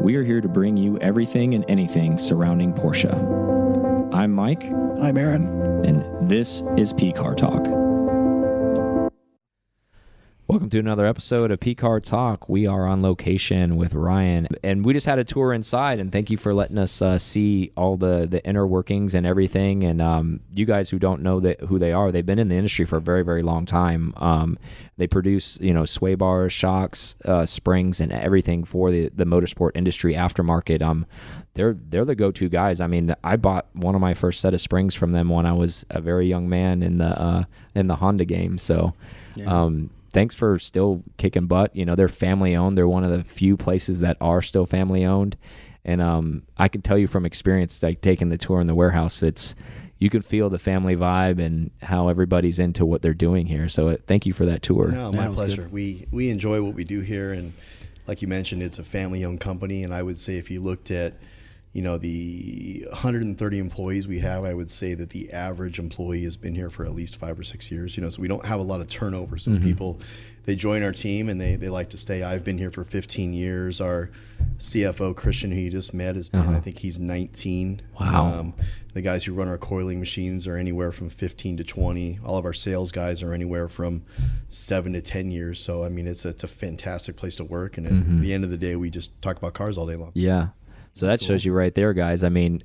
We are here to bring you everything and anything surrounding Porsche. I'm Mike. I'm Aaron. And this is P-Car Talk. Welcome to another episode of P-Car Talk. We are on location with Ryan, and we just had a tour inside, and thank you for letting us see all the inner workings and everything. And you guys who don't know who they are, they've been in the industry for a very, very long time. They produce, sway bars, shocks, springs, and everything for the motorsport industry aftermarket. They're the go-to guys. I mean, I bought one of my first set of springs from them when I was a very young man in the Honda game. So, yeah. Thanks for still kicking butt. They're family owned. They're one of the few places that are still family owned. And I can tell you from experience, like taking the tour in the warehouse, you can feel the family vibe and how everybody's into what they're doing here. So thank you for that tour. No, my pleasure. We enjoy what we do here. And like you mentioned, it's a family owned company. And I would say if you looked at, the 130 employees we have, I would say that the average employee has been here for at least 5 or 6 years, so we don't have a lot of turnover. So people, they join our team and they like to stay. I've been here for 15 years. Our CFO, Christian, who you just met, has been, I think he's 19. Wow. The guys who run our coiling machines are anywhere from 15 to 20. All of our sales guys are anywhere from 7 to 10 years. So, I mean, it's a fantastic place to work. And at the end of the day, we just talk about cars all day long. Yeah. So that shows you right there, guys. I mean,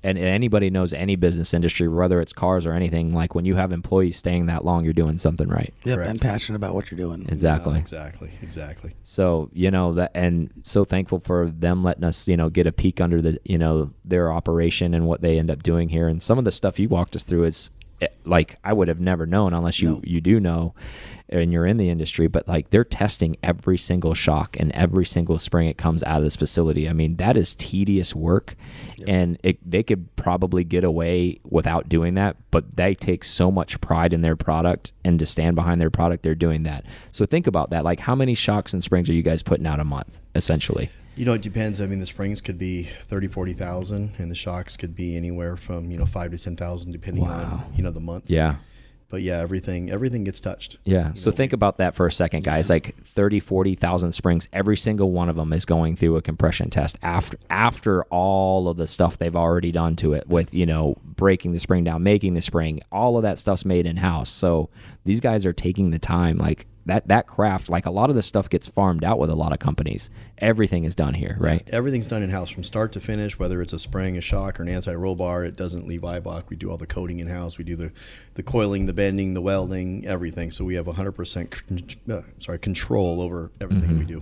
and anybody knows any business industry, whether it's cars or anything, like when you have employees staying that long, you're doing something right. Yep, and passionate about what you're doing. Exactly. Exactly. So, that, and so thankful for them letting us, get a peek under their operation and what they end up doing here. And some of the stuff you walked us through is like I would have never known unless you do know and you're in the industry, but like they're testing every single shock and every single spring it comes out of this facility. I mean, that is tedious work. Yep. And they could probably get away without doing that, but they take so much pride in their product, and to stand behind their product, they're doing that. So think about that. Like, how many shocks and springs are you guys putting out a month, essentially? It depends. I mean, the springs could be 30, 40,000, and the shocks could be anywhere from 5 to 10,000, depending on the month. Yeah. But yeah, everything gets touched. Yeah. So think about that for a second, guys. Like 30, 40,000 springs, every single one of them is going through a compression test after all of the stuff they've already done to it with, breaking the spring down, making the spring, all of that stuff's made in-house. So these guys are taking the time, like that craft, like a lot of the stuff gets farmed out with a lot of companies. Everything is done here, right? Yeah, everything's done in-house from start to finish, whether it's a spring, a shock, or an anti-roll bar. It doesn't leave Eibach. We do all the coating in-house. We do the coiling, the bending, the welding, everything. So we have 100% control over everything we do.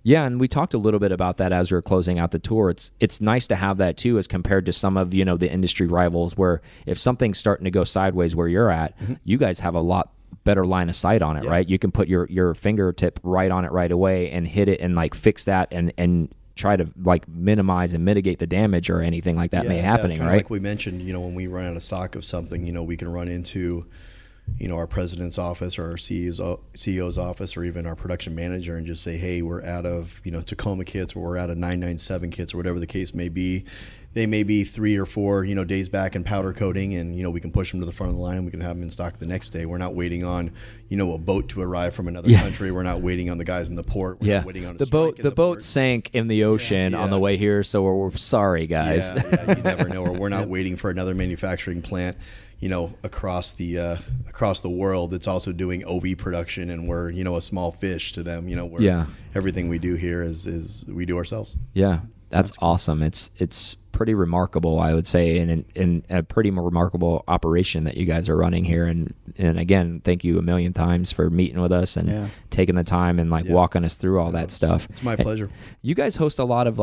Yeah, and we talked a little bit about that as we were closing out the tour. It's nice to have that too, as compared to some of the industry rivals, where if something's starting to go sideways where you're at, you guys have a lot better line of sight on it, right? You can put your fingertip right on it right away and hit it and like fix that and try to like minimize and mitigate the damage or anything like that may happening, right? Like we mentioned, when we run out of stock of something, we can run into our president's office or our CEO's office or even our production manager and just say, hey, we're out of Tacoma kits, or we're out of 997 kits, or whatever the case may be. They may be 3 or 4 days back in powder coating, and we can push them to the front of the line and we can have them in stock the next day. We're not waiting on a boat to arrive from another country. We're not waiting on the guys in the port. We're not waiting on the boat sank in the ocean on the way here, so we're sorry, guys. Yeah, you never know. Or we're not waiting for another manufacturing plant across the world that's also doing OB production, and we're a small fish to them. Everything we do here is we do ourselves. Yeah, that's awesome. It's pretty remarkable, I would say, and a pretty remarkable operation that you guys are running here. And again, thank you a million times for meeting with us and taking the time and walking us through all that stuff. It's my pleasure. You guys host a lot of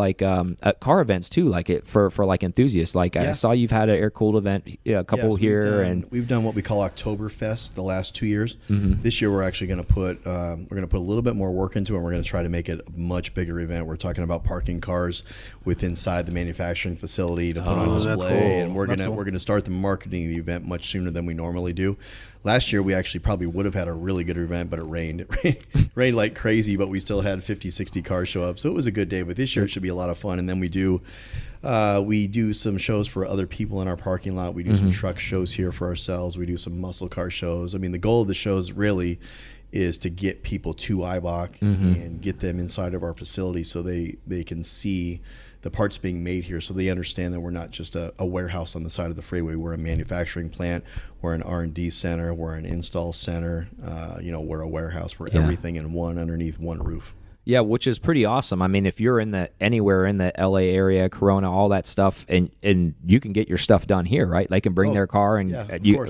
car events too, for enthusiasts. I saw you've had an air-cooled event, a couple here, and we've done what we call Oktoberfest the last 2 years. This year we're actually going to put a little bit more work into it, and we're going to try to make it a much bigger event. We're talking about parking cars inside the manufacturing facility to put on display, that's cool. And we're going to start the marketing of the event much sooner than we normally do. Last year we actually probably would have had a really good event, but it rained. It rained like crazy, but we still had 50, 60 cars show up, so it was a good day. But this year it should be a lot of fun. And then we do some shows for other people in our parking lot. We do some truck shows here for ourselves. We do some muscle car shows. I mean, the goal of the shows really is to get people to Eibach and get them inside of our facility so they can see the parts being made here, so they understand that we're not just a warehouse on the side of the freeway. We're a manufacturing plant. We're an R&D center. We're an install center. We're a warehouse. We're everything in one underneath one roof. Yeah, which is pretty awesome. I mean, if you're anywhere in the LA area, Corona, all that stuff, and you can get your stuff done here, right? They can bring their car, and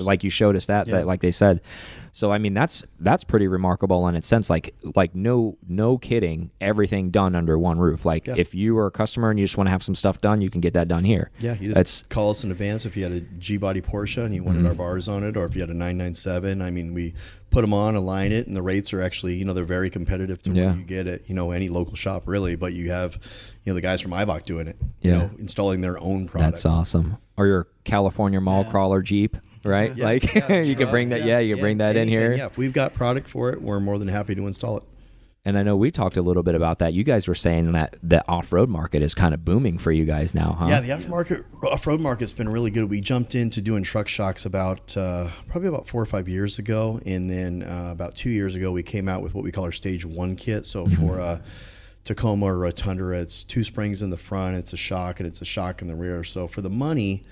like you showed us that like they said. So I mean, that's pretty remarkable in its sense. Like no kidding, everything done under one roof. Like if you are a customer and you just want to have some stuff done, you can get that done here. Yeah, you just call us in advance if you had a G-body Porsche and you wanted our bars on it, or if you had a 997. I mean, we put them on, align it, and the rates are actually, they're very competitive to what you get at, any local shop really. But you have, the guys from Eibach doing it, installing their own products. That's awesome. Or your California mall crawler Jeep. Right? Yeah. Like you can bring that. Yeah, you can bring that in here. Yeah, if we've got product for it, we're more than happy to install it. And I know we talked a little bit about that. You guys were saying that the off-road market is kind of booming for you guys now, huh? Yeah, the off-road market's been really good. We jumped into doing truck shocks probably about 4 or 5 years ago, and then about 2 years ago we came out with what we call our Stage 1 kit. So for a Tacoma or a Tundra, it's 2 springs in the front, it's a shock, and it's a shock in the rear. So for the money,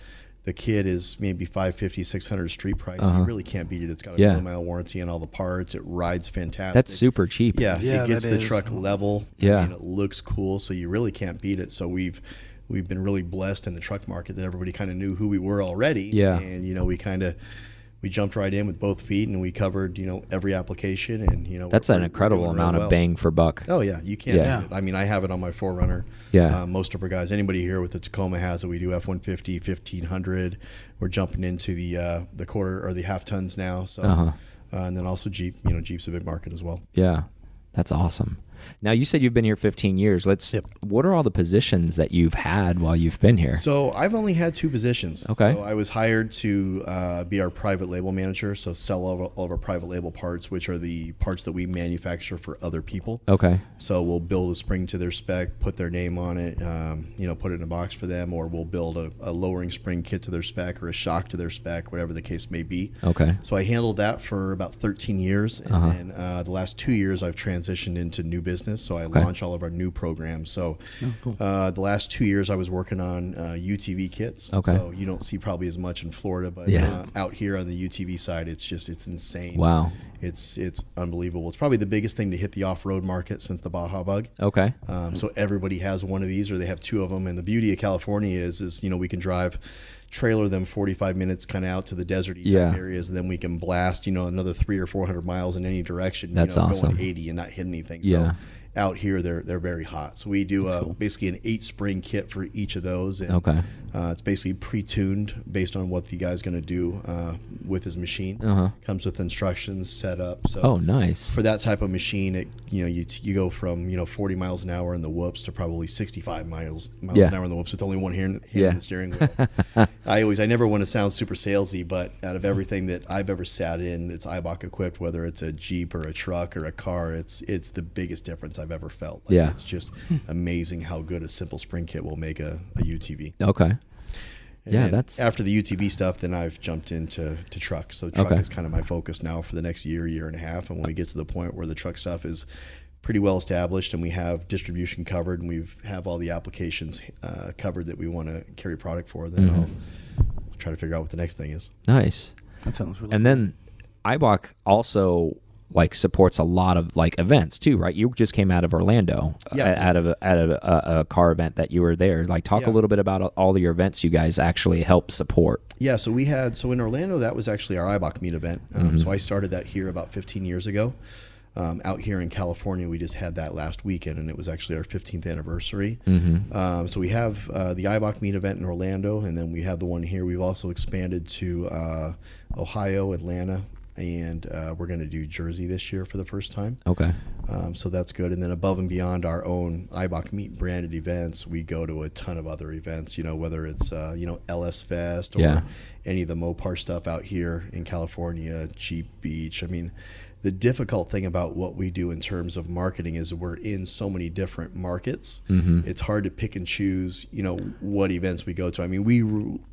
the kit is maybe $550, $600 street price. You really can't beat it. It's got a 1-mile warranty on all the parts. It rides fantastic. That's super cheap. Yeah, it gets the truck level. Yeah, and it looks cool. So you really can't beat it. So we've been really blessed in the truck market that everybody kind of knew who we were already. Yeah, and we jumped right in with both feet, and we covered every application, and that's an incredible amount of bang for buck. Oh yeah, you can't beat it. I mean, I have it on my 4Runner. Yeah, most of our guys, anybody here with the Tacoma has it. We do F-150, 1500. We're jumping into the quarter or the half tons now. So and then also Jeep. Jeep's a big market as well. Yeah, that's awesome. Now, you said you've been here 15 years. What are all the positions that you've had while you've been here? So I've only had 2 positions. Okay. So I was hired to be our private label manager, so sell all of our private label parts, which are the parts that we manufacture for other people. Okay. So we'll build a spring to their spec, put their name on it, put it in a box for them, or we'll build a lowering spring kit to their spec or a shock to their spec, whatever the case may be. Okay. So I handled that for about 13 years, and then the last 2 years I've transitioned into new business. So I launch all of our new programs. So the last 2 years I was working on UTV kits. Okay. So you don't see probably as much in Florida, but out here on the UTV side, it's insane. Wow. It's unbelievable. It's probably the biggest thing to hit the off-road market since the Baja Bug. Okay. So everybody has one of these, or they have 2 of them. And the beauty of California is we can trailer them 45 minutes kind of out to the deserty type areas, and then we can blast another 300 or 400 miles in any direction. That's awesome. Going 80 and not hit anything. So out here they're very hot. So we do basically an 8 spring kit for each of those, and it's basically pre-tuned based on what the guy's going to do with his machine. Comes with instructions set up. So nice. For that type of machine, you go from 40 miles an hour in the whoops to probably 65 miles an hour in the whoops with only one hand in the steering wheel. I never want to sound super salesy, but out of everything that I've ever sat in that's Eibach equipped, whether it's a Jeep or a truck or a car, it's the biggest difference I've ever felt. It's just amazing how good a simple spring kit will make a UTV. Okay. And that's after the UTV stuff. Then I've jumped into truck. So truck is kind of my focus now for the next year and a half. And when we get to the point where the truck stuff is pretty well established and we have distribution covered and we have all the applications covered that we want to carry product for, then I'll try to figure out what the next thing is. Nice. That sounds really. And cool. then Eibach also supports a lot of events too, right? You just came out of Orlando, out of a car event that you were there. Talk a little bit about all of your events you guys actually help support. Yeah, so in Orlando, that was actually our Eibach meet event. So I started that here about 15 years ago. Out here in California, we just had that last weekend, and it was actually our 15th anniversary. So we have the Eibach meet event in Orlando, and then we have the one here. We've also expanded to Ohio, Atlanta, and we're going to do Jersey this year for the first time. Okay. So that's good. And then above and beyond our own Eibach Meet branded events, we go to a ton of other events, whether it's, LS Fest or any of the Mopar stuff out here in California, Jeep Beach. I mean, the difficult thing about what we do in terms of marketing is we're in so many different markets. It's hard to pick and choose, what events we go to. I mean, we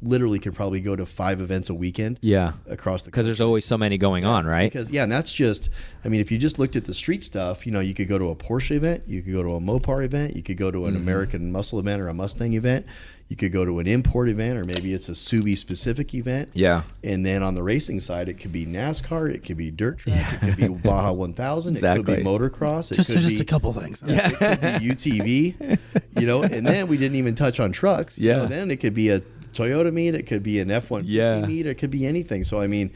literally could probably go to 5 events a weekend. Across the country. Because there's always so many going on, right? And that's just, I mean, if you just looked at the street stuff, you could go to a Porsche event, you could go to a Mopar event, you could go to an American Muscle event or a Mustang event. You could go to an import event, or maybe it's a Subi specific event. And then on the racing side, it could be NASCAR, it could be dirt track, it could be Baja 1000, it could be motocross, it could just a couple things. It could be UTV, and then we didn't even touch on trucks. Then it could be a Toyota meet, it could be an F-150 meet, it could be anything. So I mean,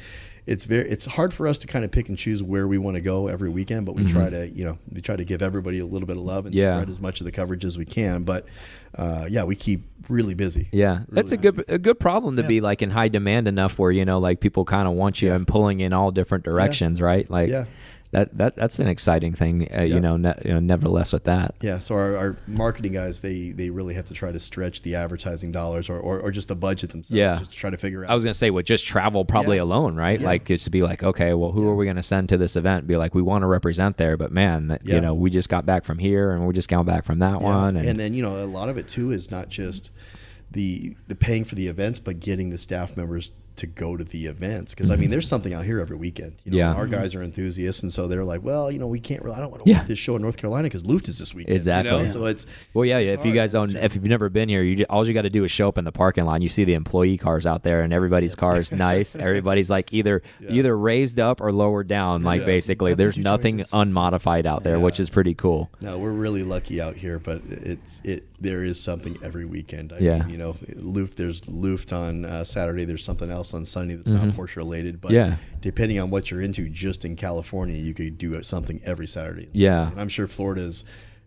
it's hard for us to kind of pick and choose where we want to go every weekend, but we try to give everybody a little bit of love and spread as much of the coverage as we can. But we keep really busy. That's a good problem to be like in high demand enough where like people kind of want you and pulling in all different directions, right? Like that's an exciting thing, nevertheless with that. So our marketing guys, they really have to try to stretch the advertising dollars or just the budget themselves, just to try to figure out. I was going to say, with just travel probably alone, right? Like just to be like, okay, well, who are we going to send to this event? Be like, we want to represent there, but man, we just got back from here and we just got back from that one. And then, a lot of it too is not just the paying for the events, but getting the staff members to go to the events, because I mean, there's something out here every weekend. Our guys are enthusiasts, and so they're like, well, we can't really. I don't want to work this show in North Carolina because Luft is this weekend. Exactly. So it's if you guys don't, if you've never been here, all you got to do is show up in the parking lot. And you see the employee cars out there, and everybody's car is nice. Everybody's like either raised up or lowered down. Like basically, there's nothing unmodified out there, which is pretty cool. No, we're really lucky out here, but there is something every weekend. I mean, Luft. There's Luft on Saturday. There's something else on Sunday that's not Porsche related, but depending on what you're into, just in California, you could do something every Saturday. And I'm sure Florida's.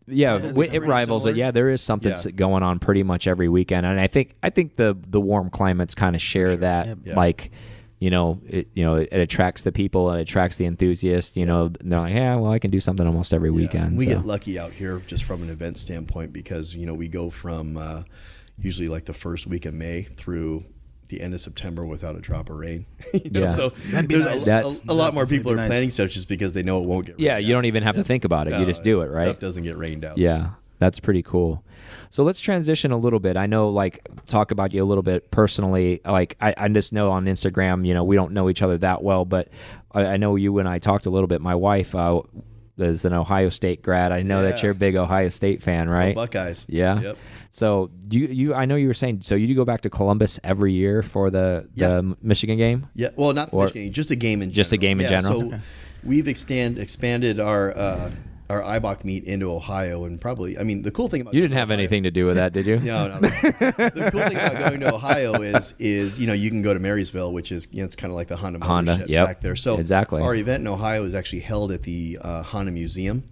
It rivals it. There is something going on pretty much every weekend, and I think the warm climates kind of share that. Like, it attracts the people, it attracts the enthusiasts. They're like, I can do something almost every weekend. We get lucky out here just from an event standpoint because we go from usually like the first week of May through the end of September without a drop of rain. So that'd be nice. a lot more people are planning stuff just because they know it won't get rained out. You don't even have to think about it. You just do it, right? Stuff doesn't get rained out. That's pretty cool. So let's transition a little bit. I know, talk about you a little bit personally. I just know on Instagram, we don't know each other that well, but I know you and I talked a little bit. My wife is an Ohio State grad. I know that you're a big Ohio State fan, right? Buckeyes. Yep. So I know you were saying, so you do go back to Columbus every year for the Michigan game? Yeah. Well, not the Michigan game, just a game in general. Just a game in general. So we've expanded our Eibach meet into Ohio, and probably, I mean, the cool thing about you didn't have anything to do with that, did you? No. The cool thing about going to Ohio is you can go to Marysville, which is it's kind of like the Honda back there. So exactly. Our event in Ohio is actually held at the Honda Museum,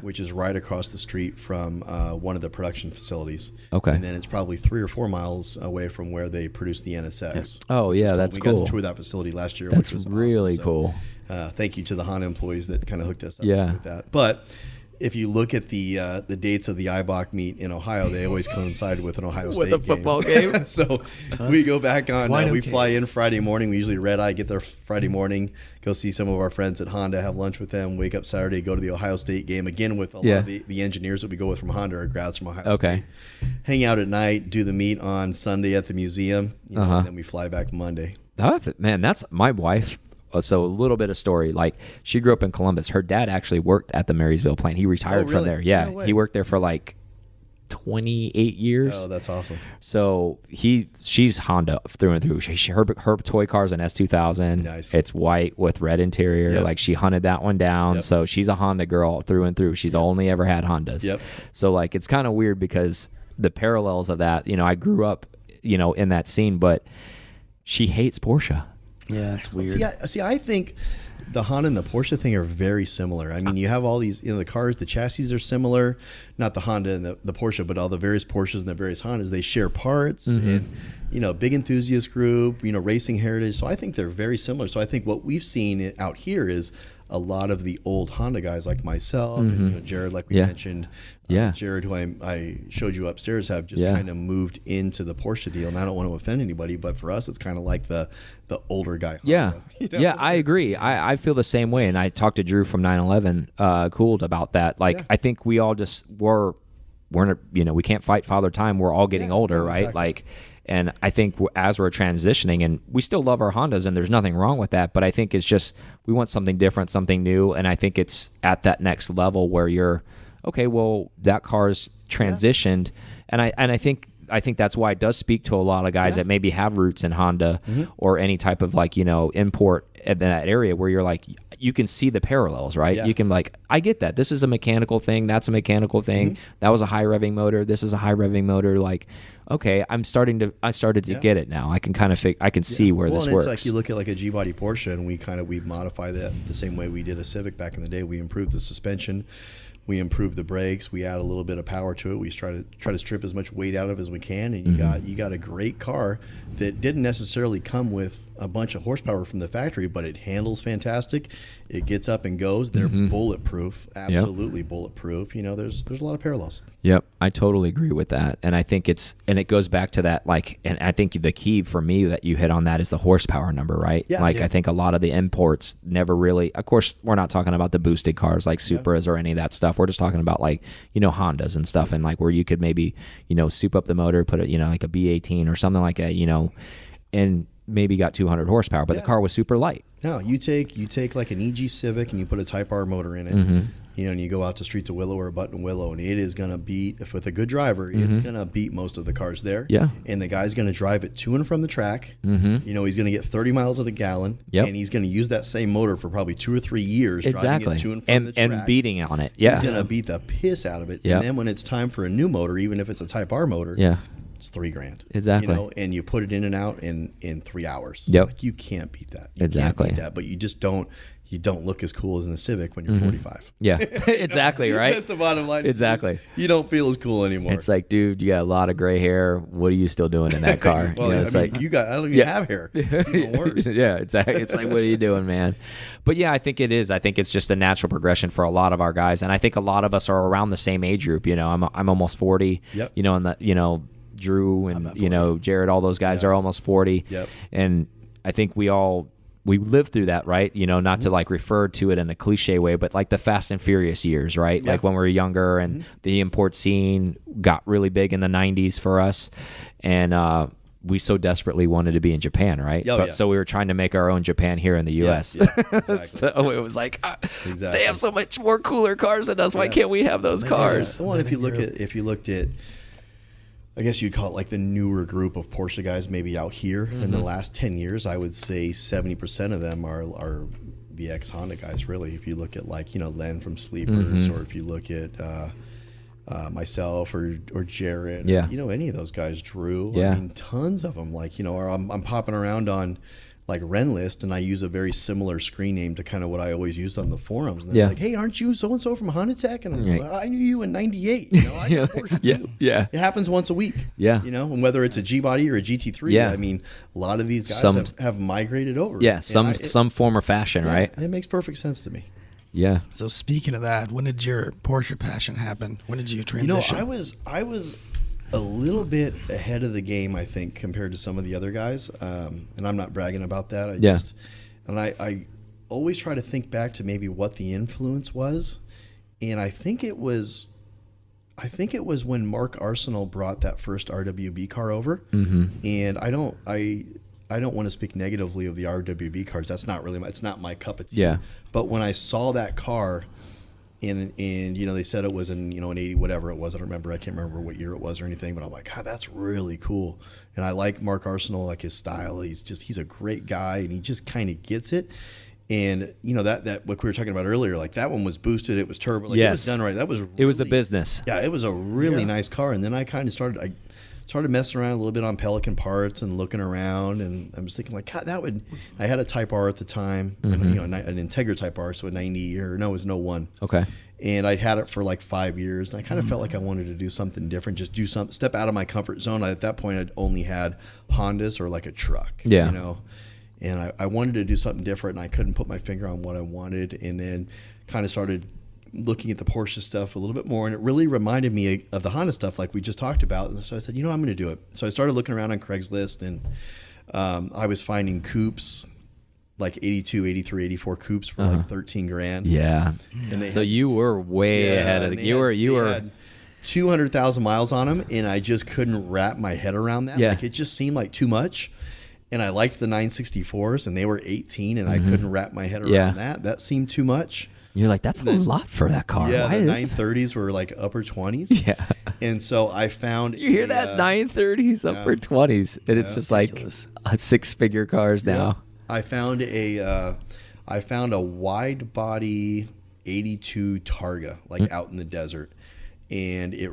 which is right across the street from one of the production facilities. And then it's probably 3 or 4 miles away from where they produce the NSX. Oh yeah, that's cool. We got to tour that facility last year, that's which was really awesome. cool. Thank you to the Honda employees that kind of hooked us up with that. But if you look at the dates of the Eibach meet in Ohio, they always coincide with an Ohio State with a football game. So we go back on. We fly in Friday morning. We usually red eye, get there Friday morning, go see some of our friends at Honda, have lunch with them. Wake up Saturday, go to the Ohio State game again with a lot of the engineers that we go with from Honda are grads from Ohio State. Hang out at night, do the meet on Sunday at the museum, and then we fly back Monday. Man, that's my wife. So a little bit of story. She grew up in Columbus. Her dad actually worked at the Marysville plant. He retired from there. Yeah, he worked there for 28 years. Oh, that's awesome. So she's Honda through and through. Her toy car's an S2000. Nice. It's white with red interior. She hunted that one down. So she's a Honda girl through and through. She's only ever had Hondas. So it's kind of weird because the parallels of that. I grew up, in that scene, but she hates Porsche. Yeah, it's weird. See, I think the Honda and the Porsche thing are very similar. I mean, you have all these, the cars, the chassis are similar. Not the Honda and the Porsche, but all the various Porsches and the various Hondas. They share parts and, big enthusiast group, racing heritage. So I think they're very similar. So I think what we've seen out here is a lot of the old Honda guys like myself, and, you know, Jared, like we mentioned, Jared, who I showed you upstairs, have just kind of moved into the Porsche deal. And I don't want to offend anybody, but for us, it's kind of like the older guy Honda, you know? Yeah, I agree. I feel the same way. And I talked to Drew from 911 Cooled about that. Like, I think we all just we're you know, we can't fight Father Time. We're all getting older, right? Exactly. Like, and I think as we're transitioning, and we still love our Hondas, and there's nothing wrong with that, but I think it's just we want something different, something new, and I think it's at that next level where you're, okay, well, that car's transitioned, and I think that's why it does speak to a lot of guys that maybe have roots in Honda or any type of, like, you know, import in that area where you're like, you can see the parallels, right? Yeah. You can, like, I get that. This is a mechanical thing. That's a mechanical thing. That was a high revving motor. This is a high revving motor. Like, okay, I started to get it now. I can kind of I can see where this works. It's like you look at like a G-body Porsche, and we modify that the same way we did a Civic back in the day. We improved the suspension. We improve the brakes. We add a little bit of power to it. We try to strip as much weight out of it as we can, and you got a great car that didn't necessarily come with a bunch of horsepower from the factory, but it handles fantastic. It gets up and goes. They're bulletproof, absolutely bulletproof. You know, there's a lot of parallels. Yep, I totally agree with that, and I think it goes back to that, like, and I think the key for me that you hit on that is the horsepower number, right? Yeah, like, I think a lot of the imports never really. Of course, we're not talking about the boosted cars like Supras or any of that stuff. We're just talking about, like, you know, Hondas and stuff, and like where you could maybe, you know, soup up the motor, put it, you know, like a B18 or something like that, you know, and maybe got 200 horsepower, but the car was super light. No, you take like an EG Civic and you put a Type R motor in it, you know, and you go out to Streets of Willow or Button Willow, and it is going to beat, if with a good driver, it's going to beat most of the cars there. Yeah. And the guy's going to drive it to and from the track. You know, he's going to get 30 miles at a gallon, and he's going to use that same motor for probably 2 or 3 years, driving it to and from the track. And beating on it. Yeah. He's going to beat the piss out of it. And then when it's time for a new motor, even if it's a Type R motor, it's $3,000. Exactly. You know, and you put it in and out in 3 hours. Yep. Like, you can't beat that. You can't beat that, but you just don't look as cool as in a Civic when you're 45. Yeah. Exactly, right? That's the bottom line. Exactly. You don't feel as cool anymore. It's like, dude, you got a lot of gray hair. What are you still doing in that car? Well, you know, it's I don't even have hair. It's even worse. Yeah, exactly. It's like, what are you doing, man? But yeah, I think it is. I think it's just a natural progression for a lot of our guys, and I think a lot of us are around the same age group. You know, I'm almost 40. Yep. You know, and Drew and, you know, Jared, all those guys are almost 40. Yep. And I think we lived through that, right? You know, not to like refer to it in a cliche way, but like the Fast and Furious years, right? Like when we were younger, and the import scene got really big in the 90s for us. And we so desperately wanted to be in Japan, right? So we were trying to make our own Japan here in the U.S. Exactly. So it was like, they have so much more cooler cars than us. Why can't we have those cars? Well, if you looked at, I guess you'd call it like the newer group of Porsche guys maybe out here in the last 10 years, I would say 70% of them are the ex-Honda guys, really. If you look at, like, you know, Len from Sleepers, or if you look at myself or Jared, or, you know, any of those guys, Drew. I mean, tons of them. Like, you know, or I'm popping around on like Renlist, and I use a very similar screen name to kind of what I always used on the forums. And they're like, hey, aren't you so-and-so from Honda Tech? And I'm like, I knew you in 98. You know, I got a Porsche too. It happens once a week. You know, and whether it's a G-Body or a GT3, I mean, a lot of these guys have migrated over. Some form or fashion, right? It makes perfect sense to me. Yeah. So speaking of that, when did your Porsche passion happen? When did you transition? You know, I was a little bit ahead of the game, I think, compared to some of the other guys. And I'm not bragging about that. I always try to think back to maybe what the influence was. And I think it was when Mark Arsenal brought that first RWB car over. And I don't want to speak negatively of the RWB cars. That's not really it's not my cup of tea. But when I saw that car, and you know, they said it was in, you know, an 80 whatever it was, I can't remember what year it was or anything, but I'm like, God, that's really cool. And I like Mark Arsenal, like his style. He's a great guy, and he just kind of gets it. And you know, that what we were talking about earlier, like that one was boosted, it was turbo, like it was done right. It was the business. Yeah, it was a really nice car. And then I kind of started messing around a little bit on Pelican parts and looking around, and I was thinking, like, God, I had a Type R at the time, and, you know, an Integra Type R, so a 90, or no, it was an 01. Okay. And I'd had it for like 5 years, and I kind of felt like I wanted to do something different, just step out of my comfort zone. At that point, I'd only had Hondas or like a truck, you know. and I wanted to do something different, and I couldn't put my finger on what I wanted, and then kind of started looking at the Porsche stuff a little bit more, and it really reminded me of the Honda stuff like we just talked about. And so I said, I'm going to do it. So I started looking around on Craigslist, and I was finding coupes, like 82, 83, 84 coupes for like 13 grand. Yeah. And So you were way ahead of you were had 200,000 miles on them, and I just couldn't wrap my head around that. Yeah. Like it just seemed like too much. And I liked the 964s, and they were 18, and I couldn't wrap my head around that. That seemed too much. You're like, that's a lot for that car. Yeah, Why the is 930s were like upper 20s. Yeah. And so I found You hear that 930s upper 20s, and it's just ridiculous. Like 6-figure cars now. I found a wide body 82 Targa, like out in the desert. And it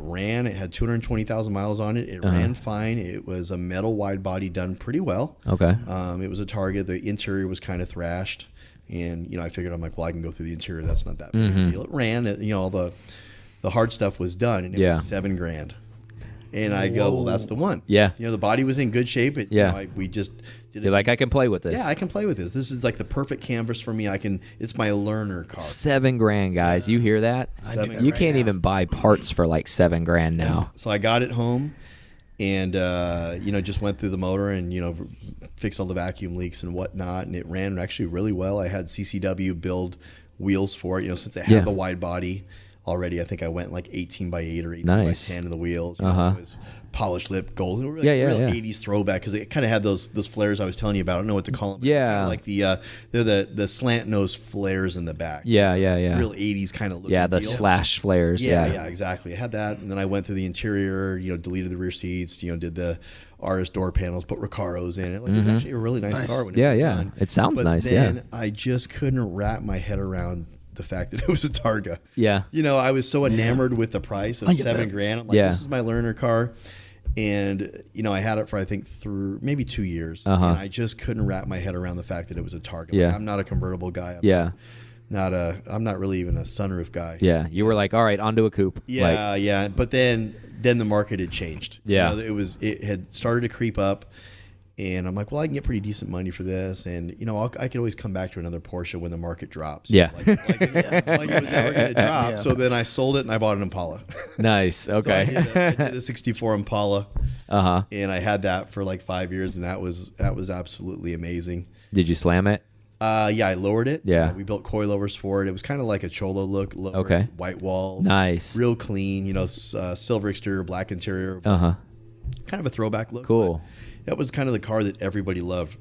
had 220,000 miles on it. It ran fine. It was a metal wide body done pretty well. Okay. It was a Targa. The interior was kind of thrashed. And, I figured, I'm like, well, I can go through the interior. That's not that big of a deal. It ran. All the hard stuff was done. And it was $7 grand. And I go, well, that's the one. Yeah. The body was in good shape. We just did it. You're like, I can play with this. Yeah, I can play with this. This is like the perfect canvas for me. It's my learner car. $7 grand, guys. You hear that? You can't even buy parts for like $7 grand now. So I got it home, and just went through the motor and fixed all the vacuum leaks and whatnot, and it ran actually really well. I had CCW build wheels for it. Since it had the wide body already, I think I went like 18 by 8 or 18 by 10 in the wheels. It was polished lip gold, real 80s throwback, because it kind of had those flares I was telling you about. I don't know what to call them. But it's kind of like they're the slant nose flares in the back. Yeah. Real 80s kind of look. Yeah, the slash flares. Yeah, exactly. I had that, and then I went through the interior. Deleted the rear seats. Did the RS door panels, put Recaros in it. Like it was actually a really nice car when it was done. It sounds but nice. Then I just couldn't wrap my head around the fact that it was a Targa. Yeah. I was so enamored with the price of $7 grand. I'm like, this is my learner car. And, I had it for, I think, through maybe 2 years. And I just couldn't wrap my head around the fact that it was a Targa. Yeah. Like, I'm not a convertible guy. I'm not really even a sunroof guy. Yeah. You were like, all right, onto a coupe. Yeah. But then the market had changed. Yeah. It had started to creep up. And I'm like, well, I can get pretty decent money for this, and I could always come back to another Porsche when the market drops. Yeah, like it was ever going to drop. Yeah. So then I sold it and I bought an Impala. Nice. Okay. So I did a '64 Impala. And I had that for like 5 years, and that was absolutely amazing. Did you slam it? Yeah, I lowered it. Yeah. We built coilovers for it. It was kind of like a Cholo look. Lowered, okay. White walls. Nice. Real clean. Silver exterior, black interior. Kind of a throwback look. Cool. That was kind of the car that everybody loved.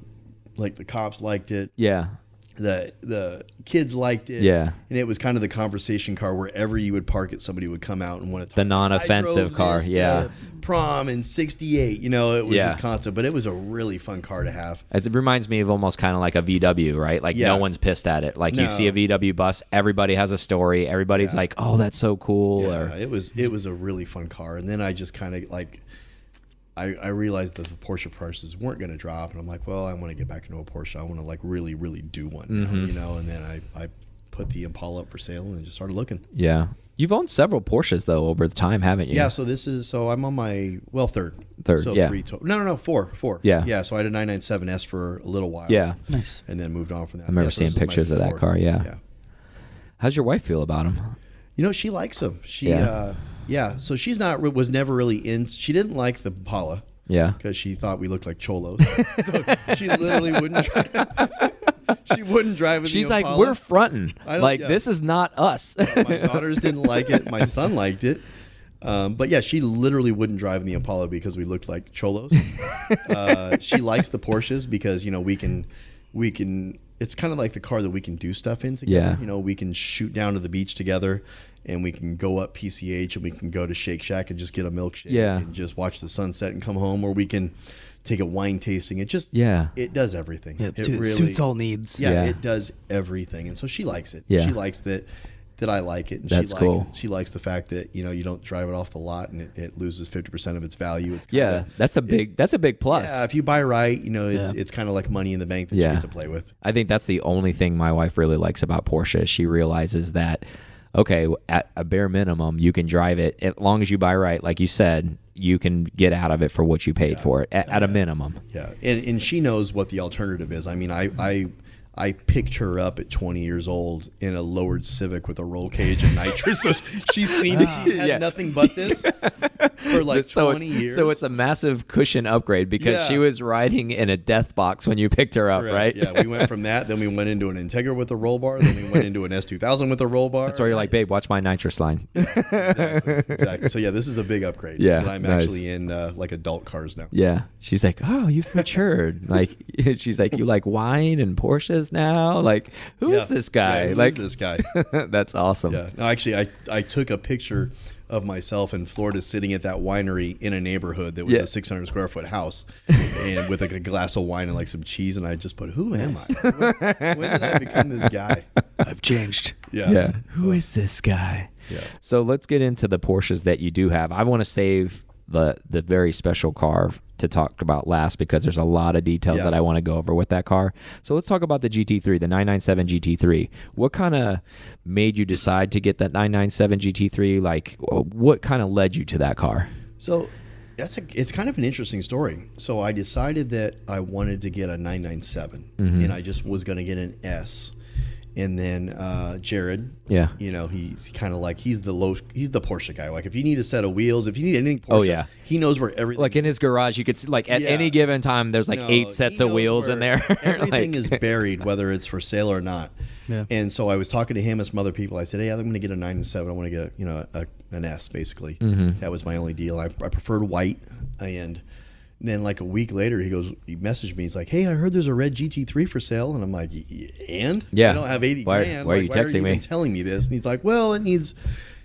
Like the cops liked it. Yeah. The kids liked it. Yeah. And it was kind of the conversation car wherever you would park it, somebody would come out and want to talk. The non-offensive car. Yeah. Prom in '68. It was just constant, but it was a really fun car to have. It reminds me of almost kind of like a VW, right? Like no one's pissed at it. Like you see a VW bus, everybody has a story. Everybody's like, "Oh, that's so cool." Yeah, it was a really fun car. And then I just kind of like I realized that the Porsche prices weren't going to drop, and I'm like, well, I want to get back into a Porsche. I want to like really, really do one now, And then I put the Impala up for sale and just started looking. Yeah. You've owned several Porsches though over the time, haven't you? Yeah. So I'm on my third. Third. So yeah. Four. Yeah. Yeah. So I had a 997S for a little while. Yeah. Nice. And then moved on from that. I remember seeing pictures of that car. Yeah. Yeah. How's your wife feel about him? She likes them. So she's was never really in. She didn't like the Impala. Yeah. Because she thought we looked like cholos. So she literally wouldn't drive. She wouldn't drive in She's the like, Impala. we're fronting. Like, this is not us. My daughters didn't like it. My son liked it. But yeah, she literally wouldn't drive in the Impala because we looked like cholos. She likes the Porsches because, we can, it's kind of like the car that we can do stuff in together. Yeah. We can shoot down to the beach together, and we can go up PCH, and we can go to Shake Shack and just get a milkshake and just watch the sunset and come home, or we can take a wine tasting. It just, it does everything. Yeah, it really suits all needs. Yeah, it does everything. And so she likes it. Yeah. She likes that I like it. And That's cool. She likes the fact that, you don't drive it off the lot and it loses 50% of its value. It's that's a big plus. Yeah, if you buy right, it's kind of like money in the bank that you get to play with. I think that's the only thing my wife really likes about Porsche. She realizes that okay, at a bare minimum, you can drive it as long as you buy right, like you said. You can get out of it for what you paid for it at a minimum. Yeah, and she knows what the alternative is. I mean, I picked her up at 20 years old in a lowered Civic with a roll cage and nitrous. So she's seen it. She's had nothing but this for like 20 years. So it's a massive cushion upgrade because she was riding in a death box when you picked her up, right? Yeah, we went from that. Then we went into an Integra with a roll bar. Then we went into an S2000 with a roll bar. That's where you're like, babe, watch my nitrous line. Exactly. So yeah, this is a big upgrade. Yeah, and I'm actually in like adult cars now. Yeah. She's like, oh, you've matured. Like, she's like, you like wine and Porsches now? Like, who is this guy? Yeah, who like is this guy? That's awesome. Yeah. No, actually, I took a picture of myself in Florida sitting at that winery in a neighborhood that was a 600 square foot house and with like a glass of wine and like some cheese. And I just put, who am I? When did I become this guy? I've changed. Yeah. Who is this guy? Yeah. So let's get into the Porsches that you do have. I want to save the very special car to talk about last because there's a lot of details that I want to go over with that car. So let's talk about the GT3, the 997 GT3. What kind of made you decide to get that 997 GT3? Like, what kind of led you to that car? So it's kind of an interesting story. So I decided that I wanted to get a 997 and I just was going to get an S. And then Jared, you know, he's kind of like he's the Porsche guy. Like if you need a set of wheels, if you need anything Porsche, he knows where everything. Like in his garage, you could see like at any given time, there's like 8 sets of wheels in there. Everything is buried, whether it's for sale or not. Yeah. And so I was talking to him and some other people. I said, hey, I'm going to get a 997. I want to get an S basically. That was my only deal. I preferred white. And then like a week later, he messaged me. He's like, hey, I heard there's a red GT3 for sale. And I'm like, and? Yeah. I don't have 80 grand. Why are you texting me? Been telling me this? And he's like, well, it needs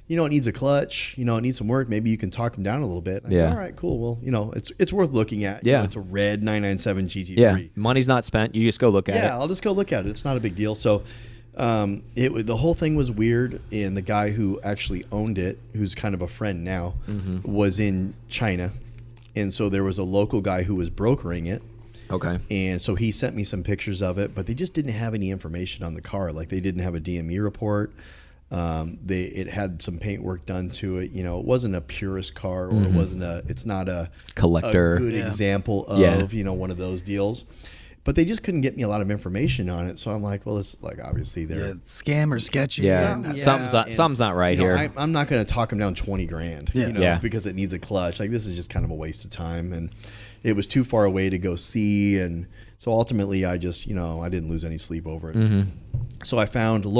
a clutch. It needs some work. Maybe you can talk him down a little bit. All right, cool. Well, it's worth looking at. Yeah. It's a red 997 GT3. Yeah. Money's not spent. You just go look at it. Yeah, I'll just go look at it. It's not a big deal. So the whole thing was weird. And the guy who actually owned it, who's kind of a friend now, was in China. And so there was a local guy who was brokering it. Okay. And so he sent me some pictures of it, but they just didn't have any information on the car. Like they didn't have a DME report. It had some paint work done to it. It wasn't a purist car, or it's not a collector, a good example of, one of those deals. But they just couldn't get me a lot of information on it. So I'm like, well, it's like obviously they're scam or sketchy. Yeah. Something's not right here. I'm not going to talk them down $20,000, because it needs a clutch. Like this is just kind of a waste of time. And it was too far away to go see. And so ultimately I just, I didn't lose any sleep over it. So I found my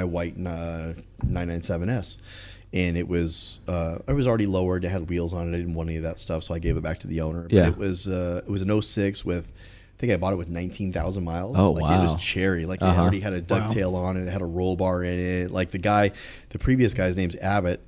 white 997S. And it was already lowered. It had wheels on it. I didn't want any of that stuff, so I gave it back to the owner. But it was an 06 with, I think I bought it with 19,000 miles. Oh, wow. It was cherry. Like it already had a ducktail on it. It had a roll bar in it. Like the previous guy's name's Abbott.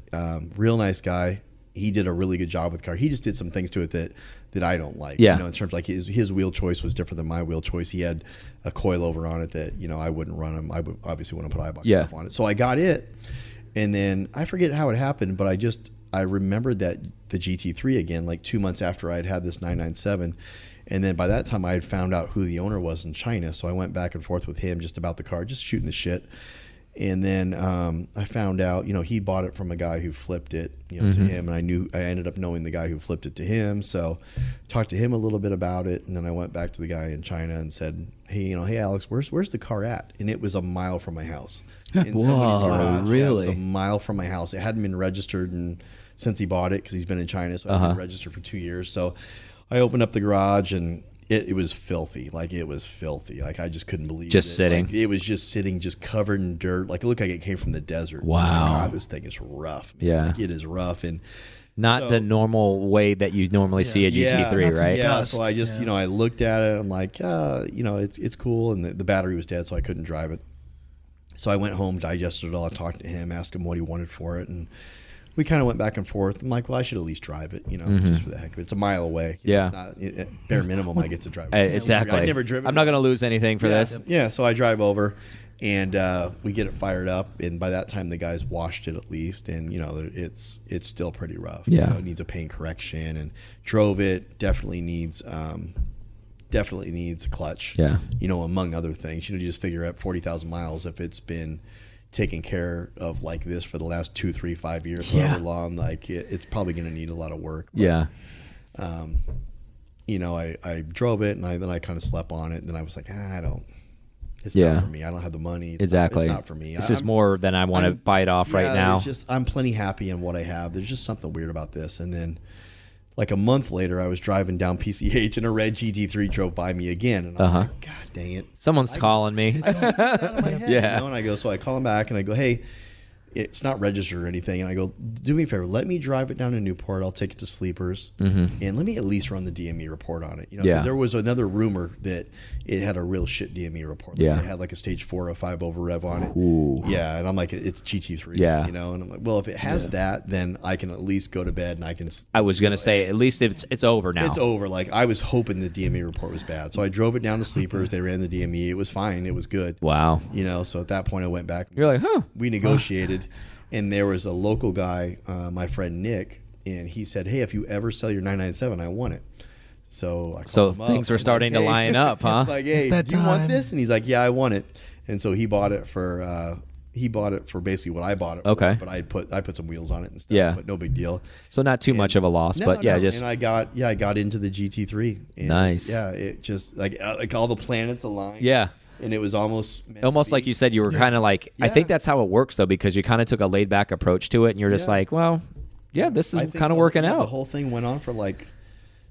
Real nice guy. He did a really good job with the car. He just did some things to it that I don't like. Yeah. In terms of like his wheel choice was different than my wheel choice. He had a coilover on it that I wouldn't run him. I would obviously want to put Eibach stuff on it. So I got it. And then I forget how it happened, but I remembered that the GT3 again, like 2 months after I had this 997. And then by that time I had found out who the owner was in China. So I went back and forth with him just about the car, just shooting the shit. And then I found out, he bought it from a guy who flipped it, to him. And I ended up knowing the guy who flipped it to him. So talked to him a little bit about it. And then I went back to the guy in China and said, hey, hey, Alex, where's the car at? And it was a mile from my house. In somebody's garage. Really? Yeah, it was a mile from my house. It hadn't been registered since he bought it because he's been in China. So it hadn't been registered for 2 years. So I opened up the garage and it was filthy. Like it was filthy. Like I just couldn't believe it. Sitting. Like, it was just sitting, just covered in dirt. Like it looked like it came from the desert. Wow. Like, God, this thing is rough. Man. Yeah. Like, it is rough. And not the normal way that you normally see a GT3, right? Yeah. So I just, I looked at it. I'm like, it's cool. And the battery was dead, so I couldn't drive it. So I went home, digested it all. I talked to him, asked him what he wanted for it, and we kind of went back and forth. I'm like, well, I should at least drive it, just for the heck of it. It's a mile away. It's not, at bare minimum, I get to drive it. Exactly. I've never driven it. I'm not going to lose anything for this. Yeah, so I drive over, and we get it fired up, and by that time, the guys washed it at least, and, it's still pretty rough. Yeah. It needs a paint correction, and drove it, definitely needs a clutch. Yeah. Among other things. You just figure at 40,000 miles, if it's been, taken care of like this for the last 2, 3, 5 years, Yeah. however long, like it's probably going to need a lot of work. But, Yeah. You know, I drove it and then I kind of slept on it. And then I was like, it's Yeah. not for me. I don't have the money. Exactly. It's not for me. This is more than I want to bite off right now. I'm plenty happy in what I have. There's just something weird about this. And then like a month later, I was driving down PCH and a red GT3 drove by me again. And I'm like, God dang it. Someone's calling me. I don't get that out of my head, Yeah. you know? And so I call him back and I go, hey, it's not registered or anything. And I go, do me a favor, let me drive it down to Newport. I'll take it to Sleepers, and let me at least run the DME report on it. You know, 'cause there was another rumor that it had a real shit DME report. Like it had like a stage 4 or 5 over rev on it. Ooh. Yeah, and I'm like, it's GT3. Yeah. You know, and I'm like, well, if it has that, then I can at least go to bed and I can. I was gonna say at least it's over now. It's over. Like I was hoping the DME report was bad, so I drove it down to Sleepers. They ran the DME. It was fine. It was good. Wow. You know, so at that point I went back. You're like, huh? We negotiated, and there was a local guy, my friend Nick, and he said, hey, if you ever sell your 997, I want it. So I called him up. Things were starting to line up, huh? Like, hey, do you want this? And he's like, yeah, I want it. And so he bought it for basically what I bought it for. Okay. But I put some wheels on it and stuff. Yeah. But no big deal. So not too much of a loss, but yeah, just and I got into the GT3. And Nice. Yeah, it just like all the planets aligned. yeah. And it was almost Like you said, you were kind of like, I think that's how it works though, because you kind of took a laid back approach to it, and you're just like, well, yeah, this is kind of working out. The whole thing went on for like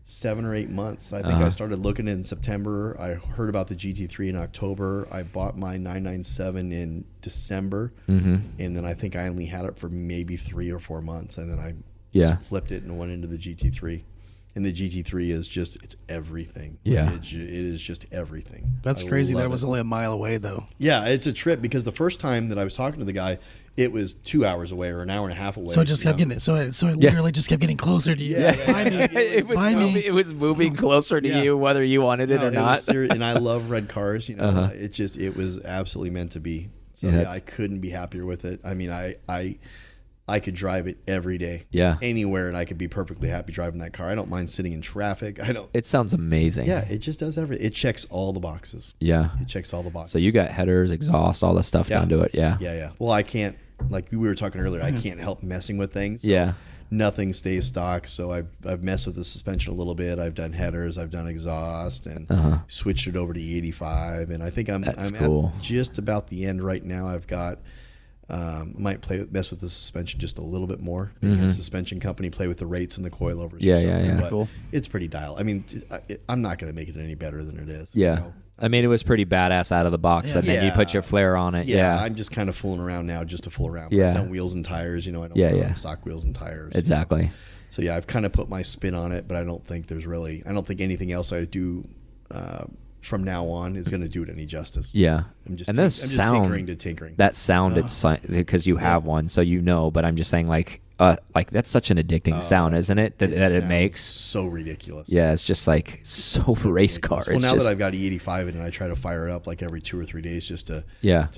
7 or 8 months. I think I started looking in September. I heard about the GT3 in October. I bought my 997 in December, and then I think I only had it for maybe 3 or 4 months, and then I flipped it and went into the GT3. And the GT3 is it's everything. Yeah. It is just everything. That's crazy. That was only a mile away, though. Yeah, it's a trip because the first time that I was talking to the guy, it was 2 hours away or an hour and a half away. So it just kept getting so it literally just kept getting closer to you. It was moving closer to you, whether you wanted it or not. And I love red cars. You know, it was absolutely meant to be. So I couldn't be happier with it. I mean, I could drive it every day, anywhere, and I could be perfectly happy driving that car. I don't mind sitting in traffic. It sounds amazing. Yeah, it just does everything. It checks all the boxes. Yeah, it checks all the boxes. So you got headers, exhaust, all the stuff done to it. Yeah. Yeah. Well, I can't. Like we were talking earlier, I can't help messing with things. So nothing stays stock. So I've messed with the suspension a little bit. I've done headers, I've done exhaust, and switched it over to E85. And I think I'm cool. At just about the end right now. I've got. Might mess with the suspension just a little bit more. The suspension company play with the rates and the coilovers. Yeah. But cool. It's pretty dialed. I mean, I'm not going to make it any better than it is. Yeah. You know? I mean, it was pretty badass out of the box, but then you put your flair on it. Yeah. I'm just kind of fooling around now just to fool around. Yeah. I've done wheels and tires. You know, I don't run stock wheels and tires. Exactly. You know? So yeah, I've kind of put my spin on it, but I don't think anything else I do from now on is going to do it any justice. Yeah. I'm just tinkering to tinkering. That sound, it's because you have one, so you know, but I'm just saying like that's such an addicting sound, isn't it? That it makes so ridiculous. Yeah, it's just like so race car. Well, now that I've got E85 in it, I try to fire it up like every 2 or 3 days just to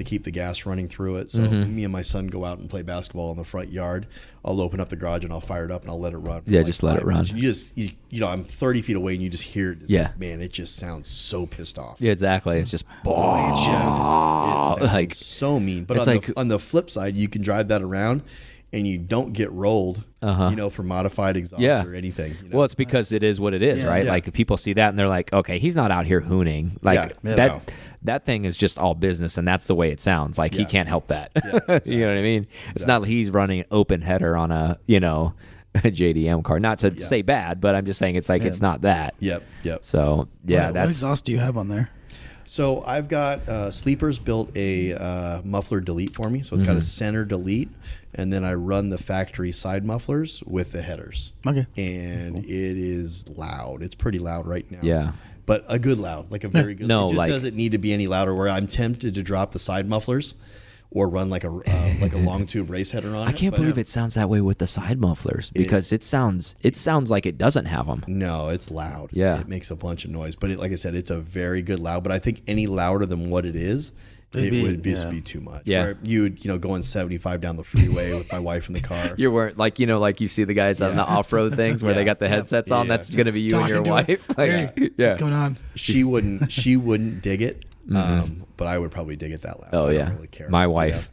keep the gas running through it. So me and my son go out and play basketball in the front yard. I'll open up the garage and I'll fire it up and I'll let it run. Yeah, just let it run. You know, I'm 30 feet away and you just hear it. It's like, man, it just sounds so pissed off. Yeah, exactly. It's just it sounds like so mean. But on the flip side, you can drive that around and you don't get rolled, you know, for modified exhaust or anything. You know? Well, it's because it is what it is, right? Like people see that and they're like, okay, he's not out here hooning. Like that thing is just all business, and that's the way it sounds. Like he can't help that. Exactly. You know what I mean? It's not like he's running an open header on a a JDM car. Not to say bad, but I'm just saying it's like it's not that. Yep. So what exhaust do you have on there? So I've got Sleepers built a muffler delete for me. So it's got a center delete, and then I run the factory side mufflers with the headers. Okay. And it is loud. It's pretty loud right now. Yeah. But a good loud, like a very good. No, it just doesn't need to be any louder. Where I'm tempted to drop the side mufflers, or run like a long tube race header on it. I can't believe it sounds that way with the side mufflers because it sounds like it doesn't have them. No, it's loud. Yeah, it makes a bunch of noise. But like I said, it's a very good loud. But I think any louder than what it is, it would just be too much. Yeah, where you'd going 75 down the freeway with my wife in the car. You weren't like you see the guys on the off road things where they got the headsets on. That's going to be you and your wife. Like, what's going on? She wouldn't dig it. But I would probably dig it that loud. Oh I yeah, don't really care. My wife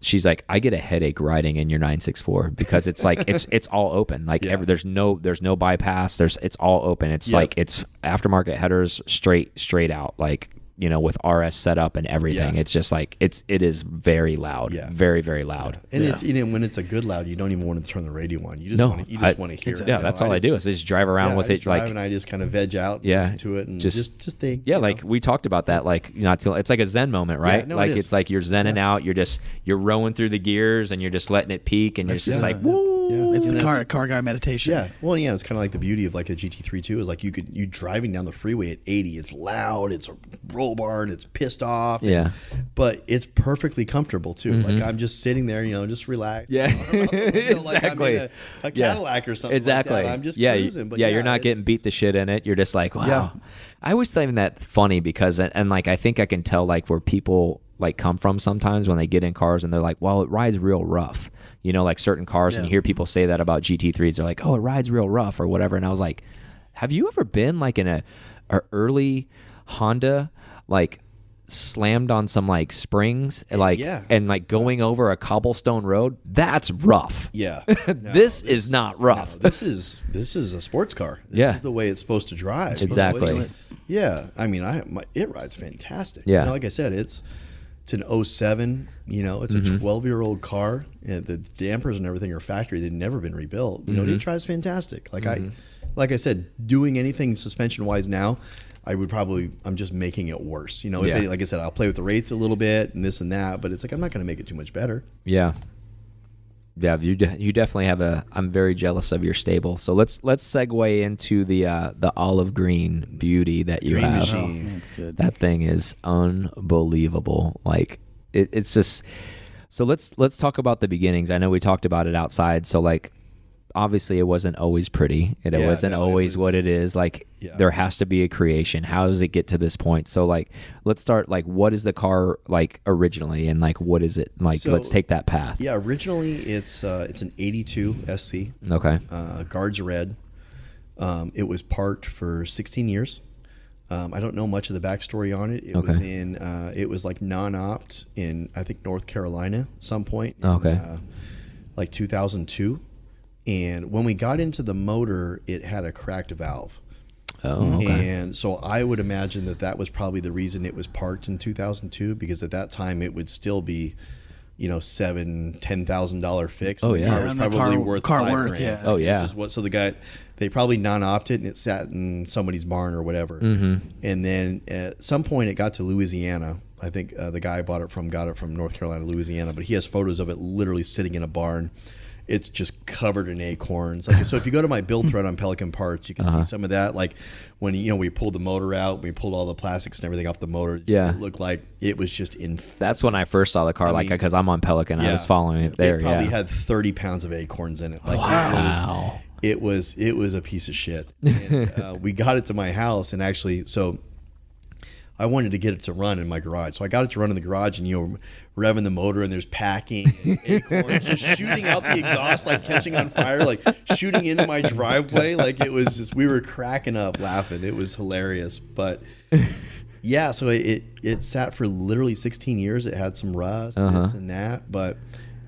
she's like, I get a headache riding in your 964 because it's like it's all open. Like there's no bypass. It's all open. It's like it's aftermarket headers straight out. Like, you know, with RS setup and everything. It's just like it is very loud. Very, very loud. And it's, you know, when it's a good loud, you don't even want to turn the radio on. You just want to hear it. Yeah, that's all I do is just drive around with it. Like, and I just kind of veg out, listen to it, and just think. Yeah, like we talked about that. Like, it's like a zen moment, right? Like it's like you're zenning out. You're rowing through the gears, and you're just letting it peak, and you're just like, woo. Yeah. It's the car guy meditation. Yeah. Well, yeah, it's kind of like the beauty of like a GT3 too, is like you driving down the freeway at 80, it's loud, it's a roll bar, and it's pissed off. But it's perfectly comfortable too. Like I'm just sitting there, you know, just relaxed. Yeah. Like I'm in a Cadillac or something. Exactly. Like that. I'm just cruising. But you're not getting beat the shit in it. You're just like, wow. Yeah. I always find that funny because, and like I think I can tell like where people like come from sometimes when they get in cars and they're like, well, it rides real rough. You know, like certain cars, and you hear people say that about GT3s. They're like, oh, it rides real rough or whatever. And I was like, have you ever been like in a early Honda, like slammed on some like springs, like and like going over a cobblestone road? That's rough. Yeah. This is not rough. No, this is a sports car. This is the way it's supposed to drive. Exactly. Yeah. I mean, it rides fantastic. Yeah. You know, like I said, it's an 07, you know, it's a 12-year-old car. And the dampers and everything are factory. They've never been rebuilt. You know, it drives fantastic. Like like I said, doing anything suspension-wise now, I'm just making it worse. You know, like I said, I'll play with the rates a little bit and this and that, but it's like I'm not going to make it too much better. Yeah. Yeah, you definitely have I'm very jealous of your stable. So let's segue into the olive green beauty that you have. Machine. That's good. That thing is unbelievable. Like it's just. So let's talk about the beginnings. I know we talked about it outside. So like, obviously it wasn't always pretty. It wasn't always what it is. Like there has to be a creation. How does it get to this point? So like, let's start like, what is the car like originally, and like what is it like? So, let's take that path. Yeah, originally it's an 82 SC. Okay. Guards red. It was parked for 16 years. I don't know much of the backstory on it. It was like non-opt in, I think, North Carolina some point. Like 2002. And when we got into the motor, it had a cracked valve. Oh, okay. And so I would imagine that was probably the reason it was parked in 2002, because at that time it would still be, you know, $10,000 fix. Oh, the car was probably worth $5,000. Yeah. Oh, yeah. So the guy, they probably non-opted, and it sat in somebody's barn or whatever. And then at some point it got to Louisiana. I think the guy got it from North Carolina, Louisiana, but he has photos of it literally sitting in a barn. It's just covered in acorns. Like, so if you go to my build thread on Pelican Parts, you can see some of that. Like when, you know, we pulled the motor out, we pulled all the plastics and everything off the motor. Yeah. It looked like it was just in. That's when I first saw the car, because I'm on Pelican. I was following it there. It probably had 30 pounds of acorns in it. Like, wow. It was a piece of shit. And, we got it to my house, and actually, so I wanted to get it to run in my garage. So I got it to run in the garage, and, you know, revving the motor, and there's packing and acorns just shooting out the exhaust, like catching on fire, like shooting into my driveway. Like it was just, we were cracking up laughing. It was hilarious. But yeah, so it sat for literally 16 years. It had some rust, this and that, but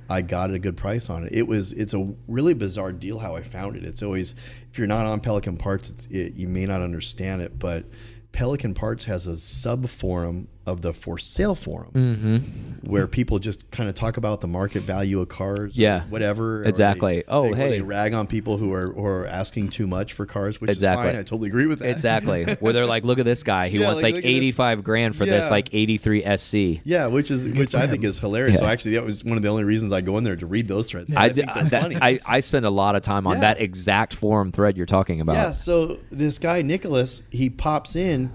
I got a good price on it. It's a really bizarre deal how I found it. It's always, if you're not on Pelican Parts, you may not understand it, but Pelican Parts has a sub forum of the for sale forum where people just kind of talk about the market value of cars, whatever. Exactly. They rag on people who are asking too much for cars, which is fine. I totally agree with that. Exactly. Where they're like, look at this guy. He wants like 85 grand for this like 83 SC. Yeah, which I think is hilarious. So actually, that was one of the only reasons I go in there to read those threads. I spend a lot of time on that exact forum thread you're talking about. Yeah. So this guy Nicholas, he pops in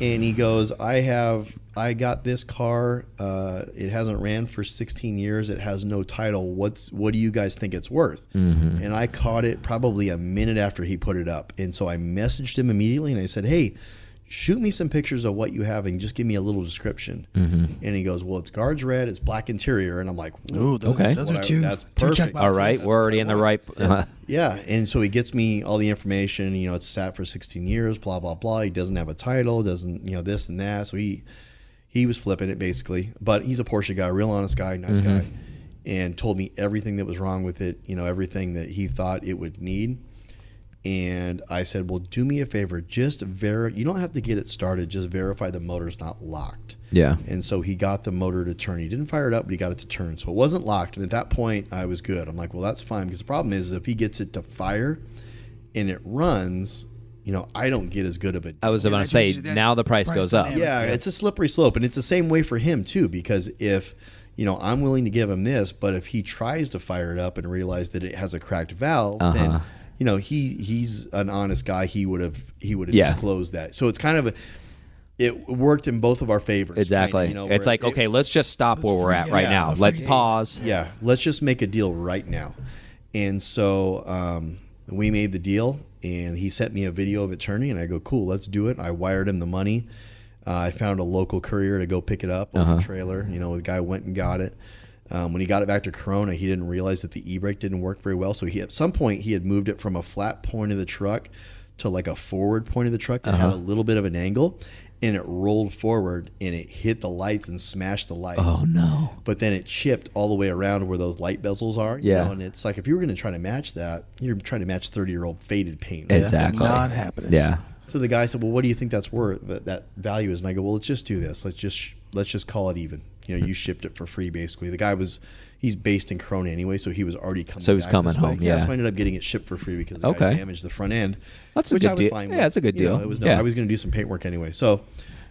and he goes, I got this car. It hasn't ran for 16 years. It has no title. What do you guys think it's worth? And I caught it probably a minute after he put it up. And so I messaged him immediately, and I said, hey, shoot me some pictures of what you have and just give me a little description. And he goes, well, it's guards red, it's black interior. And I'm like, ooh, those are two. That's perfect. All right, we're already in the right. Yeah, and so he gets me all the information. You know, it's sat for 16 years, blah blah blah. He doesn't have a title, doesn't, you know, this and that. So he he was flipping it basically, but he's a Porsche guy, real honest guy, nice guy, and told me everything that was wrong with it, everything that he thought it would need. And I said, well, do me a favor, just you don't have to get it started, just verify the motor's not locked. Yeah. And so he got the motor to turn. He didn't fire it up, but he got it to turn. So it wasn't locked. And at that point, I was good. I'm like, well, that's fine, because the problem is if he gets it to fire and it runs, I don't get as good of a deal. I was about to say, now the price goes up. Yeah, it's a slippery slope. And it's the same way for him, too, because if, I'm willing to give him this, but if he tries to fire it up and realize that it has a cracked valve, then he's an honest guy. He would have disclosed that. So it's kind of it worked in both of our favors. Exactly. Kind of, it's like, okay, let's just stop where we're at right now. Let's pause. Yeah, let's just make a deal right now. And so we made the deal, and he sent me a video of it turning, and I go, cool, let's do it. I wired him the money. I found a local courier to go pick it up on the trailer. The guy went and got it. When he got it back to Corona, he didn't realize that the e-brake didn't work very well. So at some point, he had moved it from a flat point of the truck to like a forward point of the truck that had a little bit of an angle, and it rolled forward, and it hit the lights and smashed the lights. Oh, no. But then it chipped all the way around where those light bezels are. And it's like, if you were going to try to match that, you're trying to match 30-year-old faded paint. Right? Exactly. Not happening. Yeah. So the guy said, well, what do you think that's worth, that value is? And I go, well, let's just do this. Let's just call it even. You shipped it for free, basically. The guy he's based in Corona anyway, so he was already coming. So he's coming home. Yeah. So I ended up getting it shipped for free because the guy damaged the front end. That's a good deal. Yeah, that's a good deal. I was going to do some paintwork anyway. So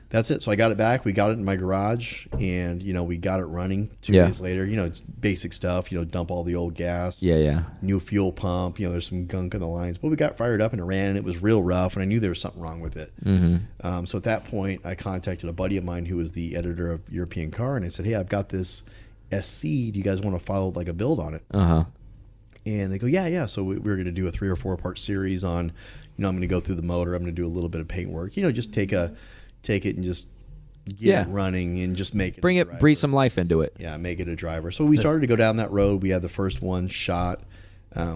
that's it. So I got it back. We got it in my garage, and we got it running 2 days later. It's basic stuff. Dump all the old gas. Yeah. New fuel pump. There's some gunk in the lines. But we got fired up and it ran. And it was real rough, and I knew there was something wrong with it. So at that point, I contacted a buddy of mine who was the editor of European Car, and I said, hey, I've got this SC. Do you guys want to follow like a build on it? And they go, yeah. So we were going to do a 3 or 4 part series on. I'm going to go through the motor. I'm going to do a little bit of paint work. Just take it and just get it running and just make it. Breathe some life into it. Yeah, make it a driver. So we started to go down that road. We had the first one shot.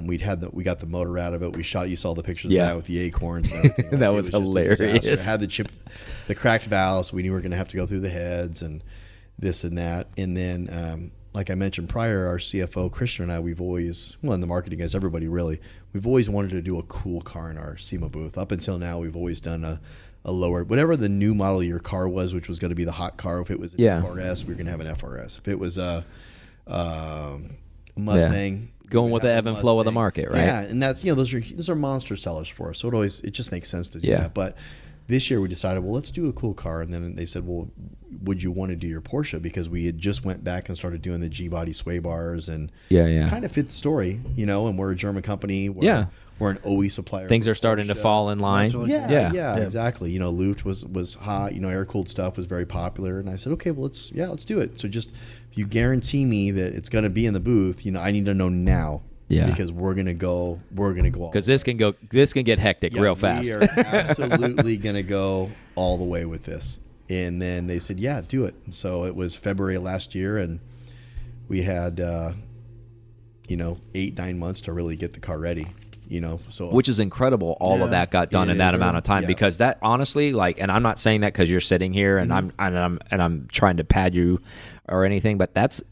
We got the motor out of it. We shot. You saw the pictures of that with the acorns. And everything. That was hilarious. It had the cracked valves. So we knew we were going to have to go through the heads and this and that. And then, like I mentioned prior, our CFO Christian and I, we've always, and the marketing guys, everybody really, we've always wanted to do a cool car in our SEMA booth. Up until now, we've always done a lower, whatever the new model of your car was, which was going to be the hot car. If it was an FRS, we were going to have an FRS. If it was a Mustang, going with the ebb and flow of the market, right? Yeah, and that's those are monster sellers for us. So it just makes sense to do that. But this year we decided, well, let's do a cool car, and then they said, well, would you want to do your Porsche? Because we had just went back and started doing the G-body sway bars, and kind of fit the story, and we're a German company. We're an OE supplier. Things are starting to fall in line. Yeah, exactly. Luft was hot. Air-cooled stuff was very popular. And I said, okay, well, let's do it. So just, if you guarantee me that it's going to be in the booth, I need to know now. Yeah. Because we're gonna go all. Because this can get hectic real fast. We are absolutely gonna go all the way with this. And then they said, yeah, do it. And so it was February of last year, and we had 8-9 months to really get the car ready. Which is incredible. All of that got done in that amount of time, because that honestly, and I'm not saying that because you're sitting here and I'm trying to pad you or anything, but that's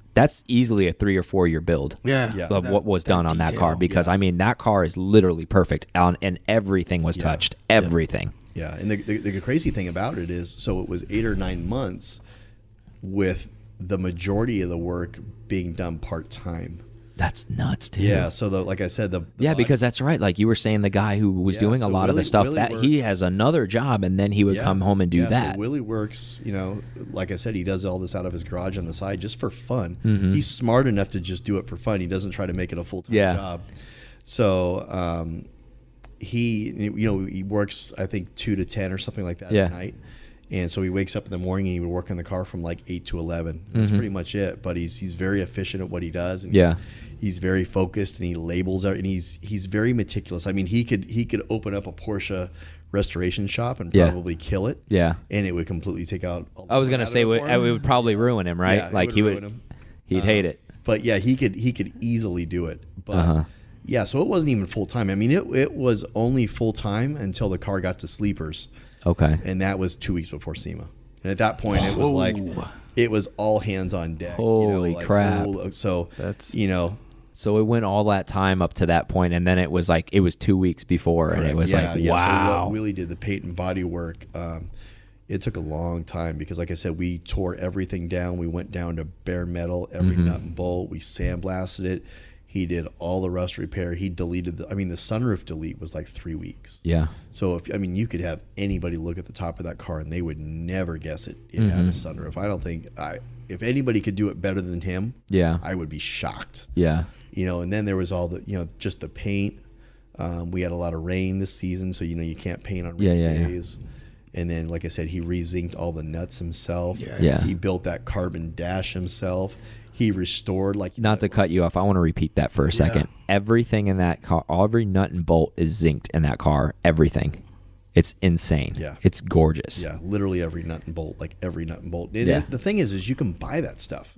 easily a 3 or 4 year build. Of what was done on that car, because that car is literally perfect and everything was touched. Everything. Yeah, and the crazy thing about it is, so it was 8 or 9 months with the majority of the work being done part time. That's nuts, too. Yeah, so like I said, because that's right. Like you were saying, the guy who was doing a lot of the stuff, he has another job, and then he would come home and do that. So Willie works, like I said, he does all this out of his garage on the side just for fun. He's smart enough to just do it for fun. He doesn't try to make it a full-time job. So he works, I think, 2 to 10 or something like that at night. And so he wakes up in the morning and he would work on the car from like 8 to 11. That's pretty much it. But he's very efficient at what he does. And he's very focused, and he labels it, and he's very meticulous. He could open up a Porsche restoration shop and probably kill it. Yeah. And it would completely take out. I was going to say it would probably ruin him, right? Yeah, like he'd hate it. But yeah, he could easily do it. But yeah, so it wasn't even full time. It was only full time until the car got to sleepers. Okay. And that was 2 weeks before SEMA. And at that point, it was like it was all hands on deck. Holy crap! So That's So it went all that time up to that point, and then it was 2 weeks before, and it was wow. So what Willie did the paint and body work. It took a long time because, like I said, we tore everything down. We went down to bare metal, every nut and bolt. We sandblasted it. He did all the rust repair. He deleted the sunroof delete was like 3 weeks. Yeah. So you could have anybody look at the top of that car and they would never guess it had a sunroof. I don't think if anybody could do it better than him, I would be shocked. Yeah. And then there was all the, just the paint. We had a lot of rain this season, so you can't paint on rainy days. And then, like I said, he re-zinced all the nuts himself. Yeah. He built that carbon dash himself. He restored Not to cut you off, I want to repeat that for a second. Everything in that car, every nut and bolt is zinced in that car. Everything. It's insane. Yeah. It's gorgeous. Yeah, literally every nut and bolt, And the thing is you can buy that stuff.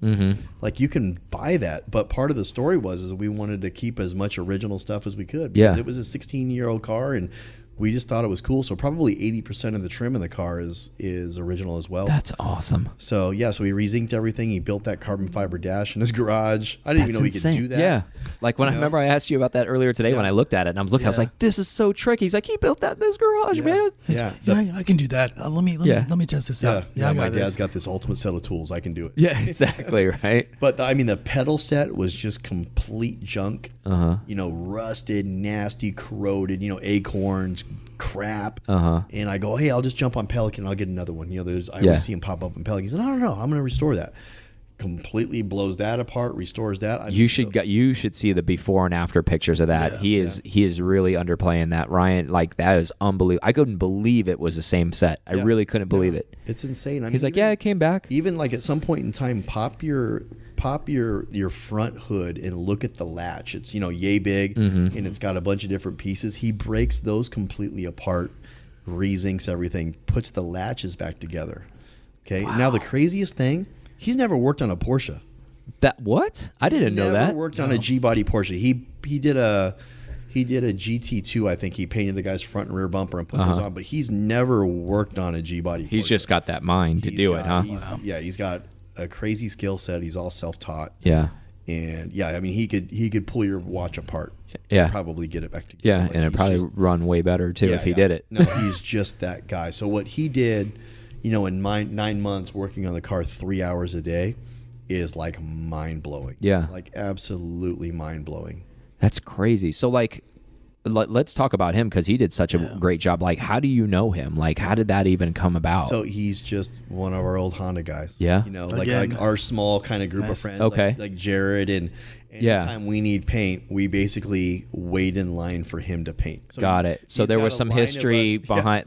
Like you can buy that, but part of the story was we wanted to keep as much original stuff as we could because it was a 16-year-old car and we just thought it was cool. So probably 80% of the trim in the car is original as well. That's awesome. So so he re-zinced everything. He built that carbon fiber dash in his garage. I didn't even know he could do that. Yeah. Like when I remember I asked you about that earlier today when I looked at it and I was looking, I was like, this is so tricky. He's like, he built that in his garage, man. Yeah, I can do that. Let me test this out. Yeah, my dad's got this ultimate set of tools. I can do it. Yeah, exactly, right? But the pedal set was just complete junk. Rusted, nasty, corroded, acorns, crap. And I go, hey, I'll just jump on Pelican and I'll get another one. I always see him pop up on Pelican. He said, no, I'm going to restore that. Completely blows that apart, restores that. You should see the before and after pictures of that. He is really underplaying that. Ryan, that is unbelievable. I couldn't believe it was the same set. I really couldn't believe it. It's insane. He's like, it came back. Even at some point in time, pop your front hood and look at the latch. It's yay big and it's got a bunch of different pieces. He breaks those completely apart, re-zincs everything, puts the latches back together. Okay. Wow. Now the craziest thing, he's never worked on a Porsche. That what? I didn't know that. Never worked on a G-body Porsche. He did a GT2. I think he painted the guy's front and rear bumper and put those on, but he's never worked on a G-body Porsche. He's just got that mind to do it, huh? He's got a crazy skill set. He's all self-taught. Yeah. And he could pull your watch apart. Yeah. And probably get it back together. Yeah, and it'd probably run way better too if he did it. No, he's just that guy. So what he did, in 9 months working on the car 3 hours a day is mind blowing. Yeah. Absolutely mind blowing. That's crazy. So let's talk about him because he did such a great job. How do you know him? How did that even come about? So he's just one of our old Honda guys. Yeah. Our small kind of group of friends. Okay. Like Jared and anytime we need paint, we basically wait in line for him to paint. So got it. So there was some history behind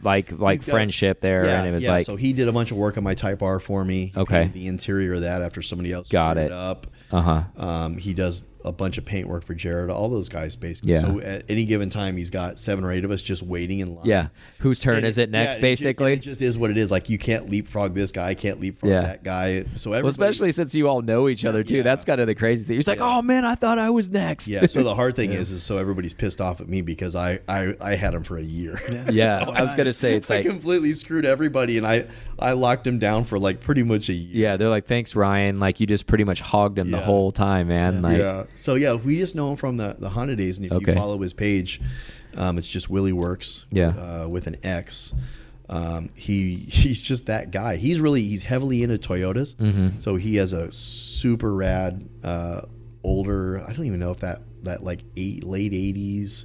friendship there, and it was So he did a bunch of work on my Type R for me. He painted the interior of that after somebody else got it up. He does a bunch of paint work for Jared, all those guys basically. Yeah. So at any given time, he's got 7 or 8 of us just waiting in line. Yeah. Whose turn is it next, basically? It just is what it is. You can't leapfrog this guy, I can't leapfrog that guy. So especially since you all know each other too. That's kind of the crazy thing. He's like, oh man, I thought I was next. Yeah. So the hard thing is so everybody's pissed off at me because I had him for a year. Yeah. So I was gonna say it's I completely screwed everybody, and I locked him down for pretty much a year. Yeah. They're like, thanks, Ryan. You just pretty much hogged him the whole time, man. So we just know him from the Honda days, and if you follow his page, it's just Willie Works. With an X. He's just that guy. He's heavily into Toyotas. So he has a super rad older. I don't even know if that late 80s.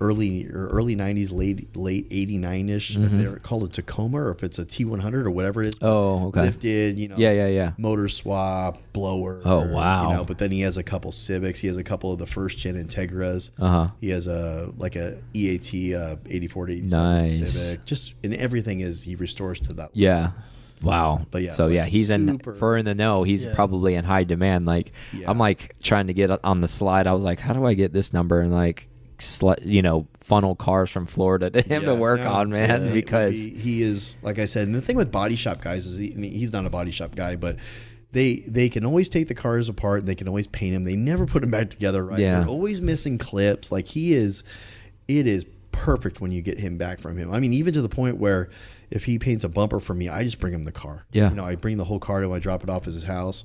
Early 90s, late 89-ish. If they're called a Tacoma or if it's a T100 or whatever it is. Oh, okay. Lifted, motor swap, blower. Oh, wow. But then he has a couple Civics. He has a couple of the first gen Integras. He has a EAT 84 to 87 Civic. And everything he restores to that. Yeah. Wow. But he's in the know. He's probably in high demand. I'm trying to get on the slide. I was like, how do I get this number? And funnel cars from Florida to him to work on, man, because he is, like I said, and the thing with body shop guys is he's not a body shop guy, but they can always take the cars apart and they can always paint them. They never put them back together right. They're always missing clips. It is perfect when you get him back from him. I mean, even to the point where if he paints a bumper for me, I just bring him the car. Yeah. You know, I bring the whole car to him, I drop it off at his house.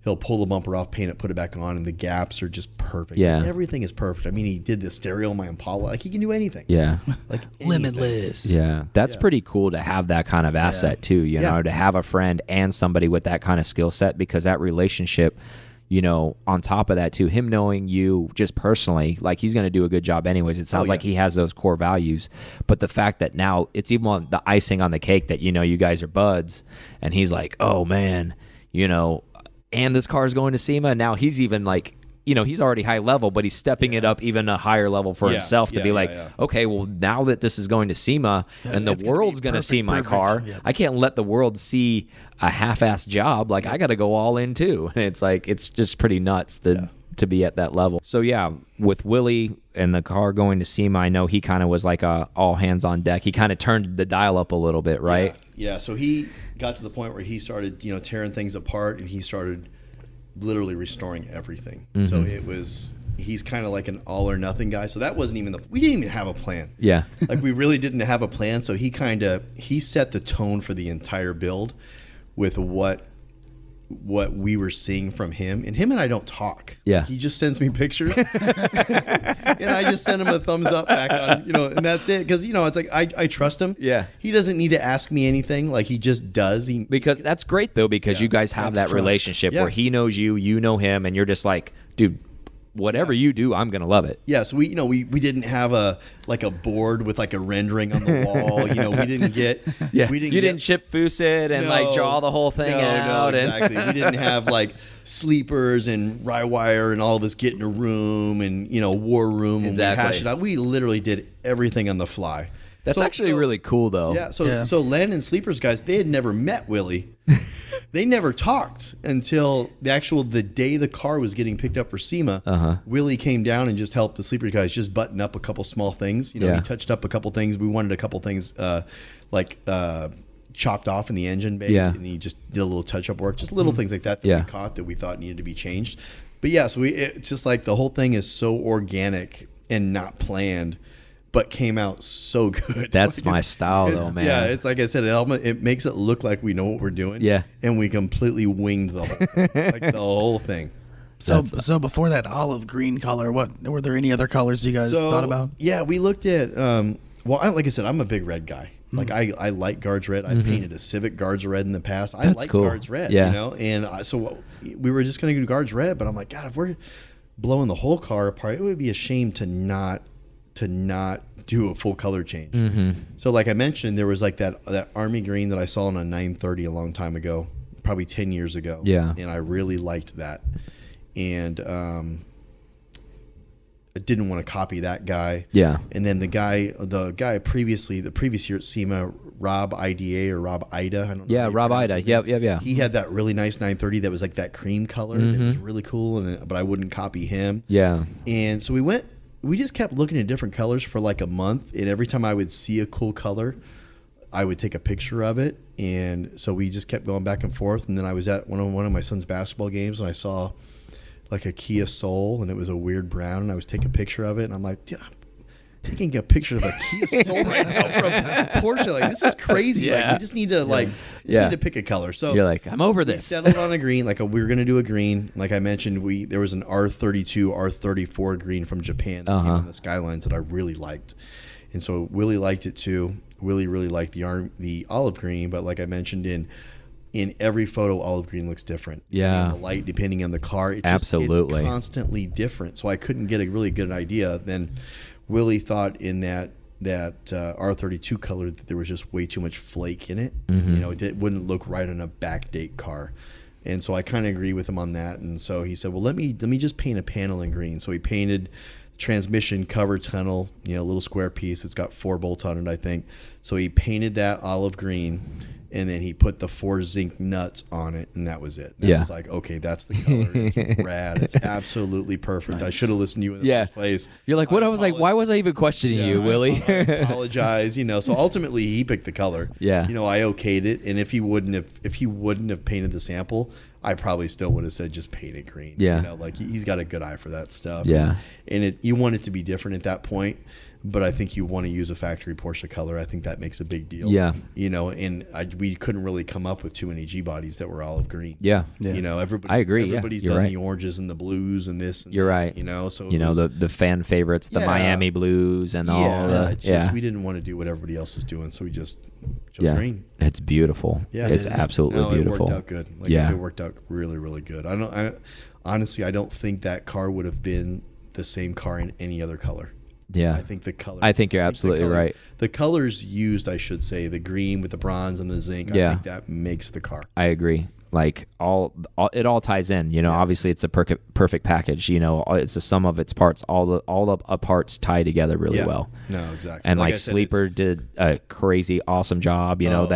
He'll pull the bumper off, paint it, put it back on, and the gaps are just perfect. Yeah. Everything is perfect. I mean, he did the stereo on my Impala. Like, he can do anything. Yeah. Like, Limitless. Yeah. That's pretty cool to have that kind of asset too, you know, to have a friend and somebody with that kind of skill set, because that relationship, you know, on top of that too, him knowing you just personally, like he's going to do a good job anyways. It sounds like he has those core values, but the fact that now it's even on the icing on the cake that, you know, you guys are buds, and he's like, oh man, you know, and this car is going to SEMA. Now he's even like, you know, he's already high level, but he's stepping it up even a higher level for himself to be like, okay, well, now that this is going to SEMA and the world's going to see my car, I can't let the world see a half-assed job. Like, I got to go all in too. And it's like, it's just pretty nuts to be at that level. So yeah, with Willie and the car going to SEMA, I know he kind of was like a all hands on deck. He kind of turned the dial up a little bit, right? Yeah. So he got to the point where he started, you know, tearing things apart, and he started literally restoring everything. So he's kind of like an all or nothing guy. So that wasn't even we didn't even have a plan. Yeah. Like, we really didn't have a plan. So he set the tone for the entire build with what we were seeing from him. And him and I don't talk. Yeah. He just sends me pictures and I just send him a thumbs up back on, you know, and that's it. Cause you know, it's like, I trust him. Yeah. He doesn't need to ask me anything. Like, he just does. Because that's great though, because you guys have that relationship where he knows you, you know him, and you're just like, dude, whatever you do, I'm gonna love it. Yeah, so we didn't have a board with like a rendering on the wall. You know, we didn't get didn't chip Fusit and like draw the whole thing out. No, exactly. We didn't have like sleepers and Rywire and all of us get in a room and, you know, war room and we hash it out. We literally did everything on the fly. That's actually really cool though. Yeah. So Len and Sleepers guys, they had never met Willie. They never talked until the day the car was getting picked up for SEMA. Willie came down and just helped the Sleepers guys just button up a couple small things. You know, he touched up a couple things. We wanted a couple things chopped off in the engine bay, and he just did a little touch-up work, just little things like that we caught that we thought needed to be changed. But yeah, so it's just like the whole thing is so organic and not planned, but came out so good. That's my style though, man. Yeah, it's like I said, it makes it look like we know what we're doing. Yeah. And we completely winged the whole thing. Like the whole thing. So before that olive green color, were there any other colors you guys thought about? Yeah, we looked at like I said, I'm a big red guy. Like I like Guards red. I've painted a Civic Guards red in the past. I like cool. Guards red, you know. And so we were just going to do Guards red, but I'm like, God, if we're blowing the whole car apart, it would be a shame to not do a full color change. So like I mentioned, there was like that army green that I saw on a 930 a long time ago, probably 10 years ago. Yeah. And I really liked that. And I didn't want to copy that guy. Yeah. And then the guy previously, the previous year at SEMA, Rob IDA or Rob Ida. I don't know. Yeah, Rob Ida. Yep. He had that really nice 930 that was like that cream color. That was really cool, but I wouldn't copy him. Yeah. And so we just kept looking at different colors for like a month, and every time I would see a cool color, I would take a picture of it. And so we just kept going back and forth. And then I was at one of my son's basketball games, and I saw like a Kia Soul, and it was a weird brown, and I was taking a picture of it, and I'm like, dude, I'm taking a picture of a Kia Soul right now from Porsche. Like, this is crazy. Yeah. Like, we just need to need to pick a color. So you're like, I'm over this. We settled on a green. Like, we were going to do a green. Like I mentioned, there was an R32, R34 green from Japan that came on the Skylines that I really liked. And so Willie liked it too. Willie really liked the olive green, but like I mentioned, in every photo, olive green looks different. Yeah. The light, depending on the car. It's constantly different. So I couldn't get a really good idea. Then Willie thought in that R32 color that there was just way too much flake in it. You know, it wouldn't look right on a backdate car. And so I kind of agree with him on that. And so he said, well, let me just paint a panel in green. So he painted transmission cover tunnel, you know, a little square piece. It's got 4 bolts on it, I think. So he painted that olive green, and then he put the 4 zinc nuts on it, and that was it. That was like, okay, that's the color. It's rad. It's absolutely perfect. Nice. I should have listened to you in the first place. You're like, what? I was like, why was I even questioning you, Willie? I apologize. You know, so ultimately he picked the color. Yeah. You know, I okayed it, and if he wouldn't have painted the sample, I probably still would have said just paint it green. Yeah. You know, like he's got a good eye for that stuff. Yeah. And you want it to be different at that point. but I think you want to use a factory Porsche color. I think that makes a big deal. Yeah. You know, and we couldn't really come up with too many G bodies that were olive green. Yeah. You know, I agree. Everybody's You're done right. the oranges and the blues and this. And You're that, right. You know, so you know, the fan favorites, the Miami blues and all the, it's just, we didn't want to do what everybody else was doing, so we just chose green. It's beautiful. Yeah, it's absolutely beautiful. It worked out good. It worked out really, really good. Honestly, I don't think that car would have been the same car in any other color. Yeah. I think the color. I think you're absolutely right. The colors used, I should say, the green with the bronze and the zinc, I think that makes the car. I agree. Like it all ties in, you know, obviously it's a perfect package, you know, it's the sum of its parts, all the parts tie together really well. No, exactly. And like Sleeper did a crazy awesome job, you know,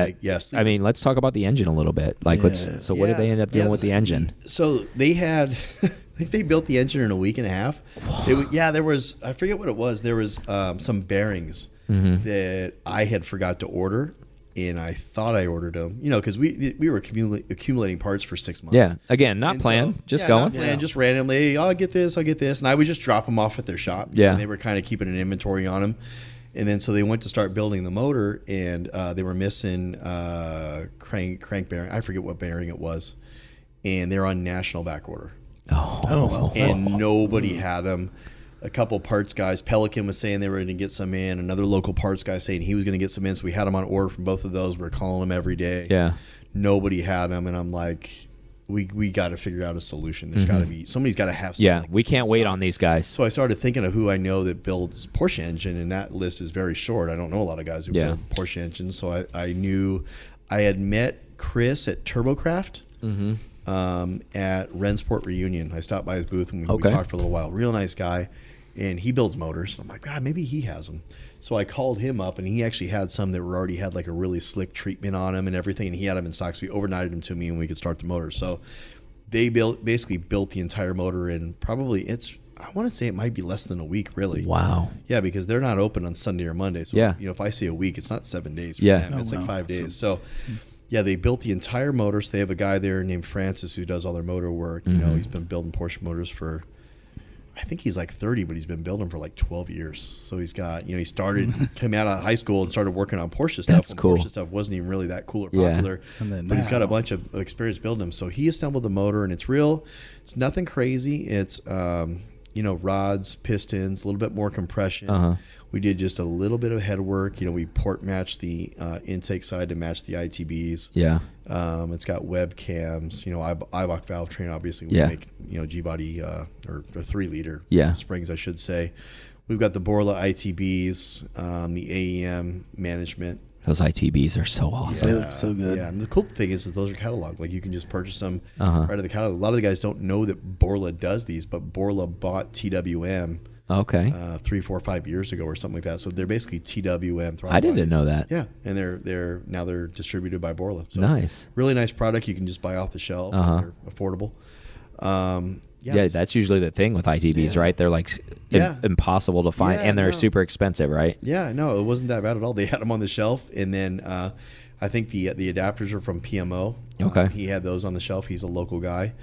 I mean, let's talk about the engine a little bit. Like what did they end up doing with the engine? So they had, I think they built the engine in a week and a half. There was, I forget what it was. There was some bearings that I had forgot to order. And I thought I ordered them, you know, because we were accumulating parts for 6 months. Yeah, again, not planned, just going. Not planned, just randomly. Hey, I'll get this, and I would just drop them off at their shop. Yeah, and they were kind of keeping an inventory on them, and then so they went to start building the motor, and they were missing crank bearing. I forget what bearing it was, and they're on national back order. And nobody had them. A couple parts guys, Pelican was saying they were going to get some in. Another local parts guy saying he was going to get some in. So we had them on order from both of those. We're calling them every day. Yeah. Nobody had them. And I'm like, we got to figure out a solution. There's got to be, somebody's got to have something. Yeah, we can't wait on these guys. So I started thinking of who I know that builds Porsche engine. And that list is very short. I don't know a lot of guys who build Porsche engines. So I knew I had met Chris at TurboCraft. At Rensport Reunion. I stopped by his booth and we talked for a little while. Real nice guy. And he builds motors. I'm like, God, maybe he has them. So I called him up, and he actually had some that were already had like a really slick treatment on them and everything, and he had them in stock. So he overnighted them to me, and we could start the motor. So they basically built the entire motor in probably, I want to say it might be less than a week, really. Wow. Yeah, because they're not open on Sunday or Monday. So, you know, if I say a week, it's not 7 days for them. It's like 5 days. So yeah, they built the entire motor. So they have a guy there named Francis who does all their motor work. You know, he's been building Porsche motors for, I think he's like 30, but he's been building for like 12 years. So he's got, you know, he came out of high school and started working on Porsche stuff. That's cool. Porsche stuff wasn't even really that cool or popular. But he's got a bunch of experience building them. So he assembled the motor, and it's nothing crazy. It's, you know, rods, pistons, a little bit more compression. We did just a little bit of head work. You know, we port matched the intake side to match the ITBs. Yeah. It's got webcams. You know, Eibach valve train. Obviously, we make, you know, G body or 3-liter springs, I should say. We've got the Borla ITBs, the AEM management. Those ITBs are so awesome. They look so good. Yeah, and the cool thing is those are cataloged. Like, you can just purchase them right at the catalog. A lot of the guys don't know that Borla does these, but Borla bought TWM. 3, 4, 5 years ago or something like that. So they're basically TWM throttle I didn't bodies. know that. Yeah, and they're distributed by Borla. So nice. Really nice product. You can just buy off the shelf. They're affordable. That's usually the thing with ITBs, right? They're like impossible to find, and they're super expensive, right? Yeah, no, it wasn't that bad at all. They had them on the shelf, and then I think the adapters are from PMO. He had those on the shelf. He's a local guy.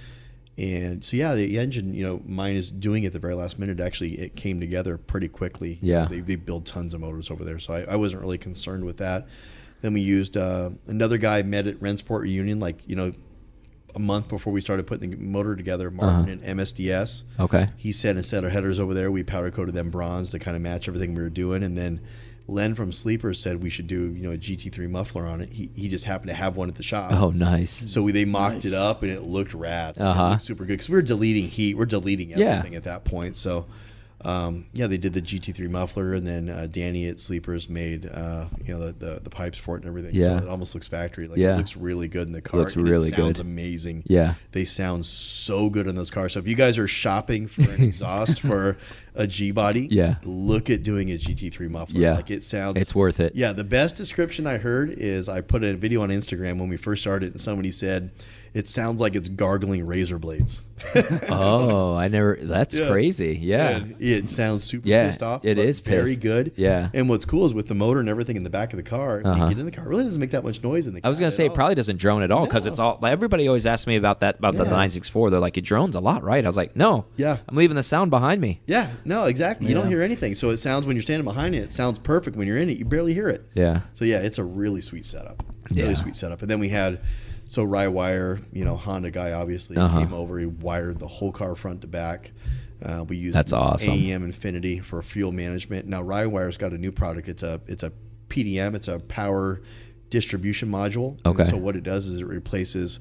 And so, the engine, you know, mine is doing it the very last minute. Actually, it came together pretty quickly. Yeah. They build tons of motors over there. So I wasn't really concerned with that. Then we used another guy met at Rensport Reunion, like, you know, a month before we started putting the motor together, Martin and MSDS. He set a set of headers over there. We powder coated them bronze to kind of match everything we were doing. And then Len from Sleeper said we should do, you know, a GT3 muffler on it. He just happened to have one at the shop. Oh, nice. So they mocked it up, and it looked rad. It looked super good because we were deleting heat. We're deleting everything at that point. So, they did the GT3 muffler, and then Danny at Sleepers made, you know, the pipes for it and everything. So it almost looks factory. Like, it looks really good in the car. Looks really good. It sounds amazing. Yeah. They sound so good in those cars. So if you guys are shopping for an exhaust for a G body, look at doing a GT3 muffler. Like, it's worth it. Yeah, the best description I heard is I put a video on Instagram when we first started, and somebody said it sounds like it's gargling razor blades. Oh, I never. That's crazy. Yeah. And it sounds super pissed off. It but is very pissed. good. Yeah. And what's cool is with the motor and everything in the back of the car, you get in the car, it really doesn't make that much noise in the car. I was gonna say it probably doesn't drone at all because it's all. Everybody always asks me about that the 964. They're like, it drones a lot, right? I was like, no. Yeah. I'm leaving the sound behind me. Yeah, no, exactly. You don't hear anything. So it sounds when you're standing behind it, it sounds perfect. When you're in it, you barely hear it. Yeah. So yeah, it's a really sweet setup. Yeah. Really sweet setup. And then we had, so Rywire, Honda guy obviously came over. He wired the whole car front to back. We used That's awesome. AEM Infinity for fuel management. Now Rywire's got a new product. It's a PDM. It's a power distribution module. Okay. And so what it does is it replaces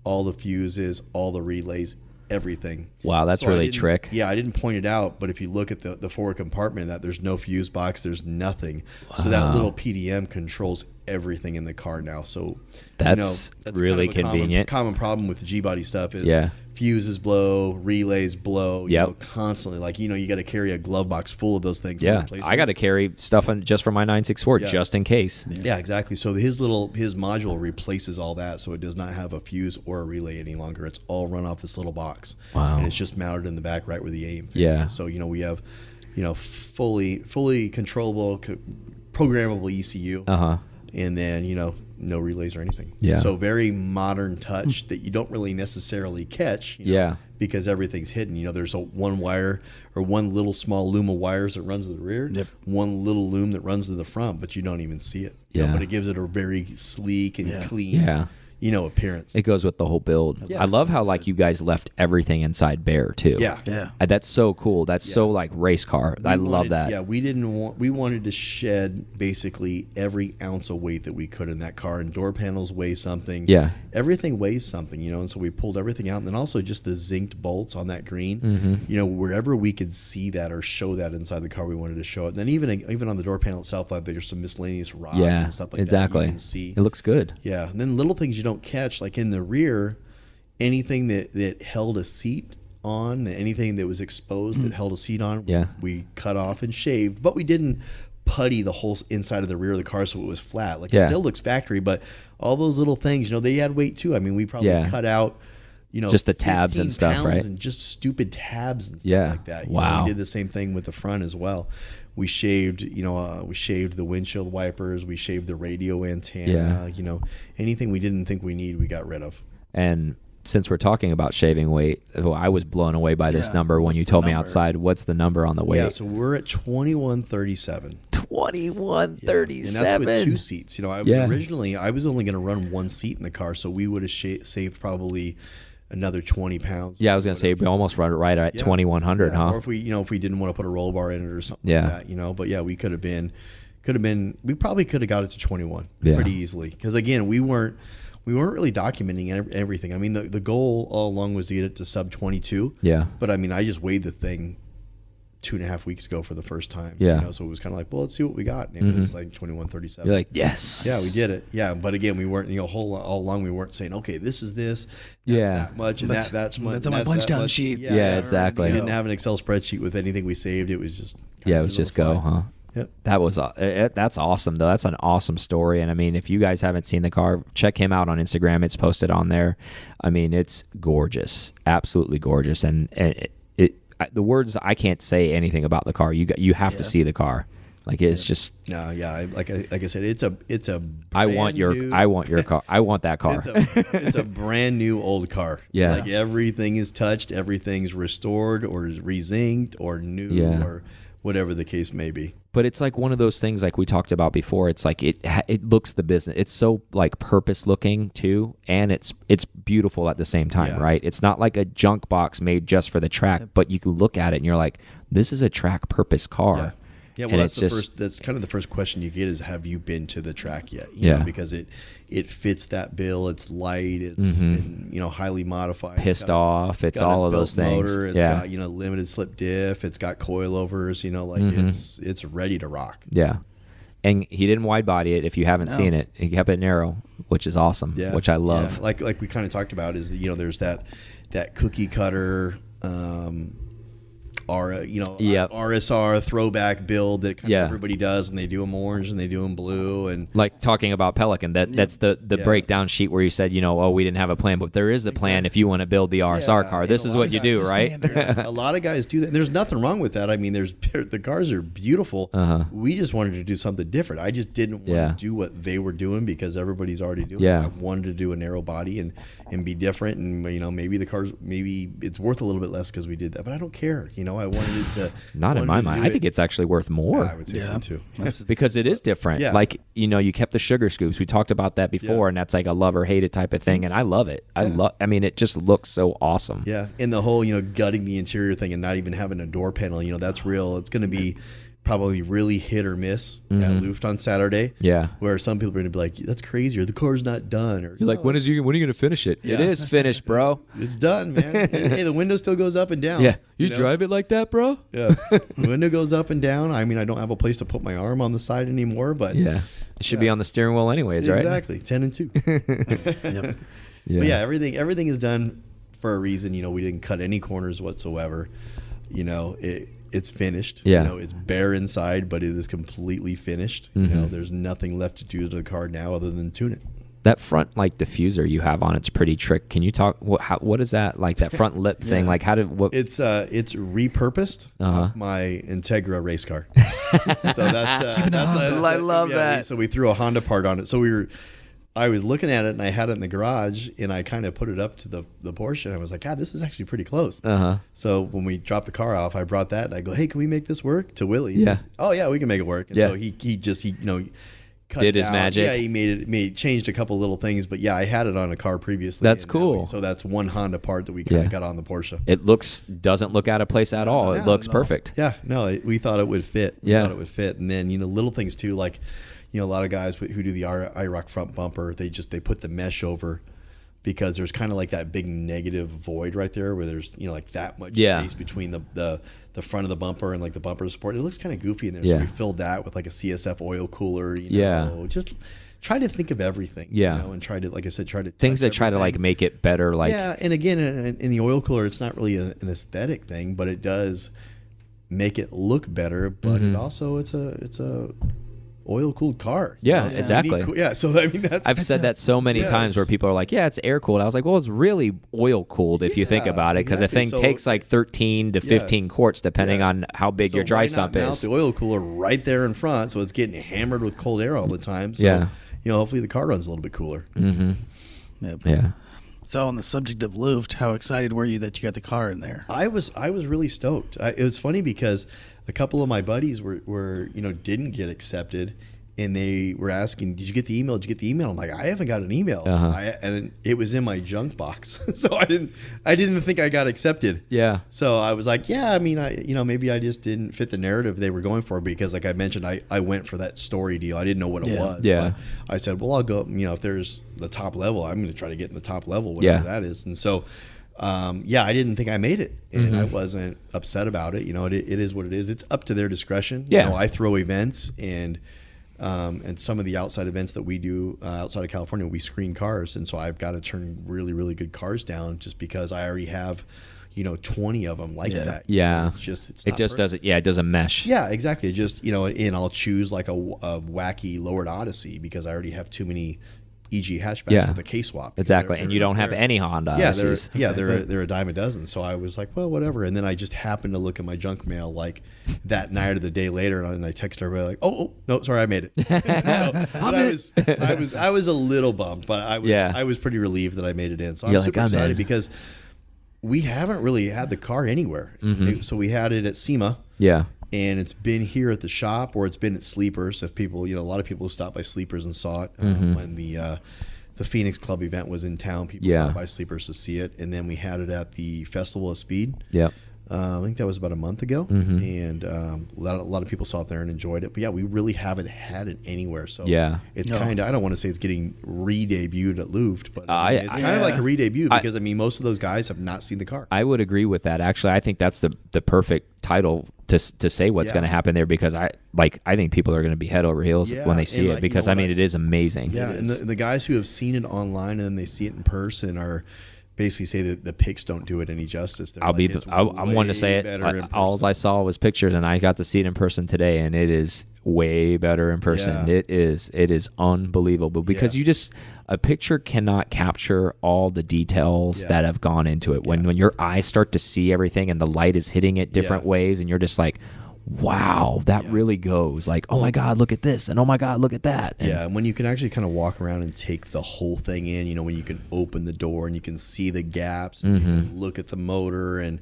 all the fuses, all the relays, everything. Wow, that's So really trick. Yeah, I didn't point it out, but if you look at the forward compartment, that there's no fuse box, there's nothing. So that little PDM controls everything in the car now. So That's really kind of a convenient. Common problem with the G-body stuff is Yeah. fuses blow, relays blow, Yep. constantly. Like, you got to carry a glove box full of those things. for Yeah, replacements. I got to carry stuff just for my 964 Yeah. just in case. Yeah, exactly. So his module replaces all that, so it does not have a fuse or a relay any longer. It's all run off this little box. Wow. And it's just mounted in the back right where the AIM fan Yeah. is. So we have fully controllable, programmable ECU. And then no relays or anything. Yeah. So very modern touch that you don't really necessarily catch. Yeah. Because everything's hidden. There's one wire or one little small loom of wires that runs to the rear. Yep. One little loom that runs to the front, but you don't even see it. Yeah. But it gives it a very sleek and clean. Yeah. Appearance. It goes with the whole build. Yes. I love how you guys left everything inside bare too. Yeah. Yeah. That's so cool. That's so race car. I love that. Yeah, we wanted to shed basically every ounce of weight that we could in that car, and door panels weigh something. Yeah. Everything weighs something, and so we pulled everything out, and then also just the zinced bolts on that green. Wherever we could see that or show that inside the car, we wanted to show it. And then even on the door panel itself, there's some miscellaneous rods and stuff like that you can see. It looks good. Yeah, and then little things you don't catch, like in the rear, anything that held a seat on, anything that was exposed that held a seat on, we cut off and shaved, but we didn't putty the whole inside of the rear of the car so it was flat. It still looks factory, but all those little things, they add weight too. I mean, we probably cut out, just the tabs and stuff, right? And just stupid tabs and stuff like that. Wow. We did the same thing with the front as well. We shaved, we shaved the windshield wipers. We shaved the radio antenna. Anything we didn't think we need, we got rid of. And since we're talking about shaving weight, I was blown away by this number when you told me outside. What's the number on the weight? Yeah, so we're at 2137. 2137. And that's with 2 seats. I was only going to run 1 seat in the car, so we would have saved probably another 20 pounds. Yeah, I was going to say we almost run it right at 2100, huh? Or if we didn't want to put a roll bar in it or something like that, but yeah, we we probably could have got it to 21 pretty easily. Because again, we weren't really documenting everything. I mean, the goal all along was to get it to sub 22. Yeah. But I mean, I just weighed the thing 2.5 weeks ago for the first time. Yeah. So it was kind of like, well, let's see what we got. And it was like 2137. You're like, yes. Yeah, we did it. Yeah, but again, we weren't. All along we weren't saying, okay, this is this. That's that much, and that's much. That's on my punch down sheet. Yeah, exactly. We didn't have an Excel spreadsheet with anything we saved. It was just it was just go, huh? Yep. That's awesome though. That's an awesome story. And I mean, if you guys haven't seen the car, check him out on Instagram. It's posted on there. I mean, it's gorgeous, absolutely gorgeous. And the words, I can't say anything about the car. You have to see the car. Like it's just like I said, it's a I want your car. I want that car. It's a brand new old car. Yeah. Like everything is touched, everything's restored or re-zinced or new or whatever the case may be. But it's like one of those things like we talked about before. It's like it looks the business. It's so like purpose looking too, and it's beautiful at the same time, right? It's not like a junk box made just for the track, but you can look at it and you're like, this is a track purpose car. Yeah. Yeah, well, that's kind of the first question you get is, have you been to the track yet? You know, because it fits that bill. It's light. It's been, highly modified. Pissed off. It's all of those things. Motor. It's got, limited slip diff. It's got coilovers. It's ready to rock. Yeah. And he didn't wide body it. If you haven't seen it, he kept it narrow, which is awesome. Yeah. Which I love. Yeah. Like we kind of talked about is there's that cookie cutter. Yep. RSR throwback build that kind Yeah. of everybody does, and they do them orange and they do them blue, and Like talking about Pelican, that's the breakdown sheet where you said, we didn't have a plan, but there is a plan if you want to build the RSR car. This is what you do, right? a lot of guys do that. There's nothing wrong with that. I mean, the cars are beautiful. We just wanted to do something different. I just didn't want to do what they were doing because everybody's already doing it. I wanted to do a narrow body and be different, and maybe the cars, maybe it's worth a little bit less because we did that, but I don't care. I wanted it to not in my mind. I think it's actually worth more. I would say so too. Because it is different. Yeah. Like you kept the sugar scoops. We talked about that before, and that's like a love or hate it type of thing, and I love it. I mean, it just looks so awesome. Yeah, and the whole gutting the interior thing and not even having a door panel. That's real. It's going to be probably really hit or miss at Luft on Saturday. Yeah. Where some people are going to be like, that's crazy, or the car's not done. Or you're like, when are you going to finish it? Yeah. It is finished, bro. It's done, man. Hey, the window still goes up and down. Yeah. You drive it like that, bro? Yeah. The window goes up and down. I mean, I don't have a place to put my arm on the side anymore, but yeah. It should be on the steering wheel anyways, right? Exactly. 10 and 2. Yep. Yeah. But yeah, everything is done for a reason. We didn't cut any corners whatsoever. It's finished. Yeah. It's bare inside, but it is completely finished. There's nothing left to do to the car now other than tune it. That front diffuser you have on it's pretty trick. Can you talk? What is that like? That front lip thing? Like It's repurposed off my Integra race car. So that's I love that. So we threw a Honda part on it. So I was looking at it and I had it in the garage and I kind of put it up to the Porsche and I was like, God, this is actually pretty close. So when we dropped the car off, I brought that and I go, hey, can we make this work? To Willie. Yeah. Oh yeah, we can make it work. And so he cut did it his down. magic. Yeah, he changed a couple little things, but yeah, I had it on a car previously. That's and cool. So that's one Honda part that we kind of got on the Porsche. It doesn't look out of place at all. It looks perfect. Yeah, no, we thought it would fit. Thought it would fit, and then little things too, like a lot of guys who do the IROC front bumper, they put the mesh over because there's kind of like that big negative void right there where there's like that much space between the front of the bumper and like the bumper support. It looks kind of goofy in there, so we filled that with like a CSF oil cooler. Just try to think of everything. And try to, like I said, things that try to like make it better. Like and again, in the oil cooler, it's not really an aesthetic thing, but it does make it look better. But it also it's a oil cooled car. Yeah, exactly. So I mean, I've said that so many times where people are like, "Yeah, it's air cooled." I was like, "Well, it's really oil cooled if you think about it, because the thing takes like 13 to 15 quarts depending on how big your dry sump is." Mount the oil cooler right there in front, so it's getting hammered with cold air all the time. So hopefully the car runs a little bit cooler. Yep. Yeah. So on the subject of Luft, how excited were you that you got the car in there? I was really stoked. It was funny because a couple of my buddies were didn't get accepted, and they were asking, "Did you get the email? Did you get the email?" I'm like, "I haven't got an email," and it was in my junk box, so I didn't think I got accepted. Yeah. So I was like, "Yeah, I mean, maybe I just didn't fit the narrative they were going for," because, like I mentioned, I went for that story deal. I didn't know what it was. Yeah. But I said, "Well, I'll go. If there's the top level, I'm going to try to get in the top level, whatever that is." And so. I didn't think I made it, and I wasn't upset about it. It is what it is. It's up to their discretion. I throw events, and some of the outside events that we do outside of California, we screen cars, and so I've got to turn really, really good cars down just because I already have 20 of them like that. Yeah. It just doesn't. Yeah, it doesn't mesh. Yeah, exactly. It just and I'll choose like a wacky lowered Odyssey because I already have too many EG hatchbacks with a K-swap. Exactly, and you don't have any Honda. They're a dime a dozen. So I was like, well, whatever. And then I just happened to look at my junk mail like that night or the day later, and I texted everybody like, oh no, sorry, I made it. I was a little bummed, but I was pretty relieved that I made it in. So I'm super excited because we haven't really had the car anywhere. So we had it at SEMA. Yeah. And it's been here at the shop, or it's been at Sleepers. If people, a lot of people stopped by Sleepers and saw it when the Phoenix Club event was in town. People stopped by Sleepers to see it, and then we had it at the Festival of Speed. Yep. I think that was about a month ago, and a lot of people saw it there and enjoyed it. But yeah, we really haven't had it anywhere. So it's kind of, I don't want to say it's getting re-debuted at Luft, but it's kind of like a re-debut because most of those guys have not seen the car. I would agree with that. Actually, I think that's the perfect title to say what's going to happen there, because I think people are going to be head over heels when they see it, because it is amazing. Yeah, and the guys who have seen it online and then they see it in person are basically say that the pics don't do it any justice. They're I'm one to say better it. in All I saw was pictures, and I got to see it in person today, and it is way better in person. Yeah. It is unbelievable because a picture cannot capture all the details that have gone into it. When your eyes start to see everything and the light is hitting it different ways, and you're just like, wow, that really goes. Like, oh my God, look at this, and oh my God, look at that. And and when you can actually kind of walk around and take the whole thing in, you know, when you can open the door and you can see the gaps, and you can look at the motor, and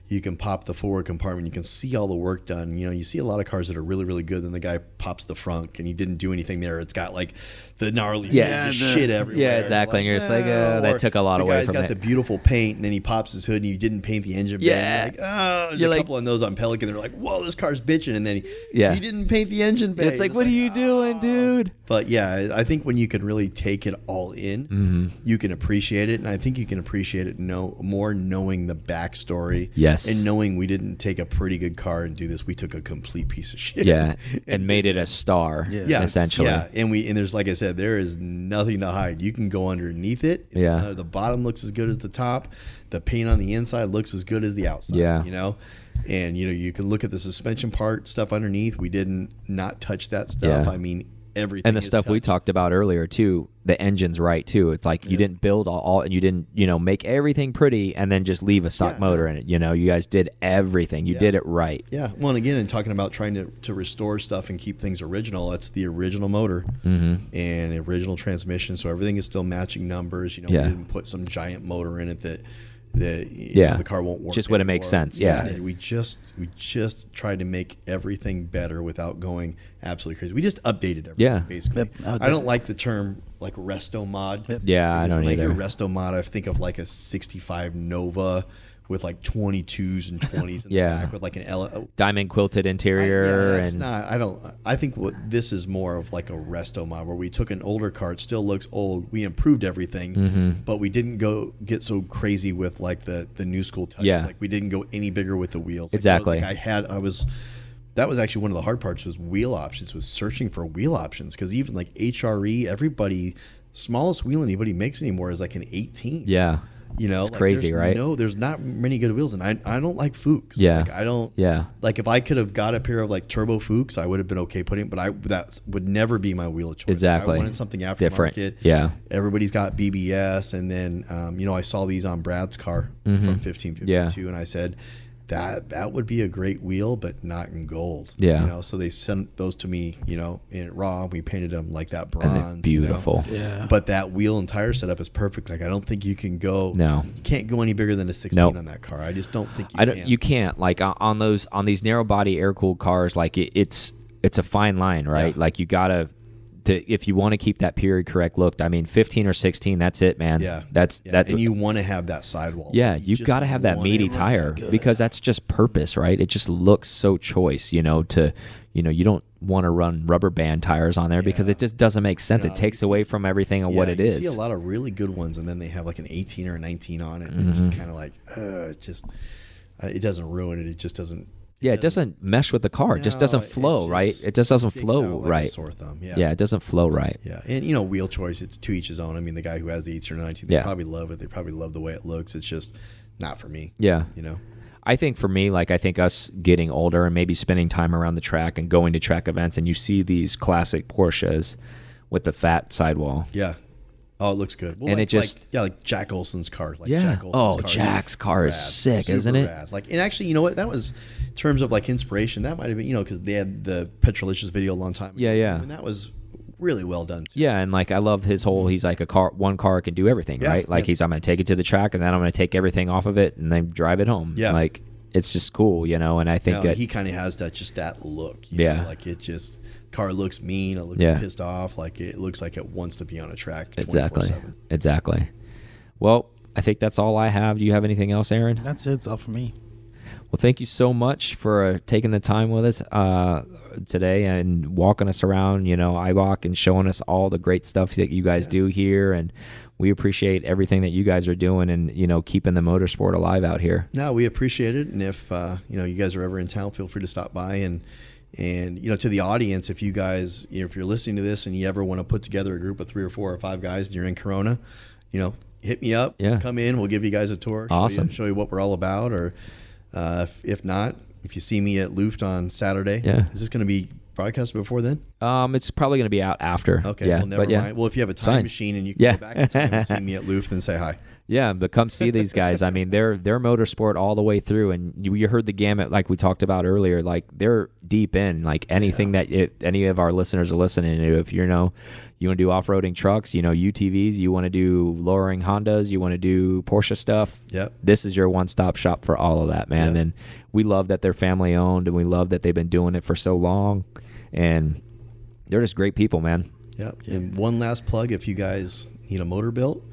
you can pop the forward compartment, you can see all the work done. You know, you see a lot of cars that are really, really good, then the guy pops the frunk and he didn't do anything there. It's got like the gnarly shit everywhere. Yeah, exactly. And you're just like, that took a lot away from it. The guy's got the beautiful paint, and then he pops his hood and you didn't paint the engine bay. Yeah. You're like, there's a couple of those on Pelican. They're like, whoa, this car's bitching. And then he didn't paint the engine bay. It's like, what are you doing, dude? But yeah, I think when you can really take it all in, you can appreciate it. And I think you can appreciate it more knowing the backstory. Yes. And knowing we didn't take a pretty good car and do this. We took a complete piece of shit. Yeah. and made it a star, essentially. Yeah. And there's, like I said, there is nothing to hide. You can go underneath it. Yeah. The bottom looks as good as the top. The paint on the inside looks as good as the outside. Yeah. You know? And, you know, you can look at the suspension part stuff underneath. We didn't not touch that stuff. Yeah. I mean, everything. And the stuff we talked about earlier too, the engine's right too. It's like you didn't build all and you didn't, make everything pretty and then just leave a stock motor in it. You know, you guys did everything. You did it right. Yeah. Well, and again, in talking about trying to restore stuff and keep things original, that's the original motor and the original transmission. So everything is still matching numbers. You know, we didn't put some giant motor in it that the car won't work. Just when it makes sense. Yeah. We just tried to make everything better without going absolutely crazy. We just updated everything basically. I don't like the term like resto mod. Yeah, I don't either. Like a resto mod, I think of like a 65 Nova with like 22s and 20s in the back with like an diamond quilted interior. I think this is more of like a resto mod where we took an older car, it still looks old, we improved everything, but we didn't get so crazy with like the new school touches. Like we didn't go any bigger with the wheels. Exactly. That was actually one of the hard parts was wheel options, was searching for wheel options, because even like HRE, smallest wheel anybody makes anymore is like an 18. Yeah. You know, it's crazy, right? No, there's not many good wheels, and I don't like Fuchs. Yeah, like, I don't. Yeah, like if I could have got a pair of like turbo Fuchs, I would have been okay putting. But that would never be my wheel of choice. Exactly. I wanted something aftermarket. Different. Yeah. Everybody's got BBS, and then I saw these on Brad's car from 1552, and I said that would be a great wheel, but not in gold. Yeah. So they sent those to me, in raw. We painted them like that bronze. And they're beautiful. Yeah. But that wheel and tire setup is perfect. Like I don't think you can go. No. You can't go any bigger than a 16 on that car. I just don't think you can. You can't. Like on these narrow body air cooled cars, like it's a fine line, right? Yeah. Like you gotta. If you want to keep that period correct look, I mean, 15 or 16, that's it, man. Yeah, that. And you want to have that sidewall. Yeah, you've got to have that meaty tire because that's just purpose, right? It just looks so choice, you don't want to run rubber band tires on there because it just doesn't make sense. It takes away from everything of what it is. You see a lot of really good ones, and then they have like an 18 or a 19 on it, and it's just kind of like, it doesn't ruin it. It just doesn't. Yeah, it doesn't mesh with the car. It just doesn't flow, right? It just doesn't flow like right. A sore thumb. Yeah, it doesn't flow right. Yeah, and wheel choice, it's to each his own. I mean, the guy who has the 18 or 19, they probably love it. They probably love the way it looks. It's just not for me. Yeah. I think for me, I think us getting older and maybe spending time around the track and going to track events, and you see these classic Porsches with the fat sidewall. Yeah. Oh, it looks good. Well, and it just like Jack Olson's car. Jack's car is sick, super isn't it? Rad. And actually, you know what? That was in terms of inspiration. That might have been because they had the Petrolicious video a long time ago. Yeah. And that was really well done too. Yeah, and I love his whole. He's like one car can do everything, right? I'm going to take it to the track, and then I'm going to take everything off of it, and then drive it home. Yeah. It's just cool, and I think that he kind of has that look. It just. Car looks mean. It looks pissed off. It looks like it wants to be on a track. 24/7. Exactly. Well, I think that's all I have. Do you have anything else, Aaron? That's it. It's all for me. Well, thank you so much for taking the time with us today and walking us around, Eibach, and showing us all the great stuff that you guys do here. And we appreciate everything that you guys are doing and, keeping the motorsport alive out here. No, we appreciate it. And if, you guys are ever in town, feel free to stop by. And to the audience, if you guys, if you're listening to this and you ever want to put together a group of 3 or 4 or 5 guys and you're in Corona, hit me up. Yeah. Come in. We'll give you guys a tour. Awesome. Show you what we're all about. Or if not, if you see me at Luft on Saturday, is this going to be broadcast before then? It's probably going to be out after. Okay. Yeah, Well, never mind. Well, if you have a time machine and you can go back in time and see me at Luft, then say hi. Yeah, but come see these guys. I mean, they're motorsport all the way through, and you heard the gamut like we talked about earlier. Like they're deep in like anything that any of our listeners are listening to. If you want to do off-roading trucks, UTVs, you want to do lowering Hondas, you want to do Porsche stuff. Yep. This is your one-stop shop for all of that, man. Yep. And we love that they're family-owned, and we love that they've been doing it for so long, and they're just great people, man. Yep. And one last plug: if you guys need a motor built,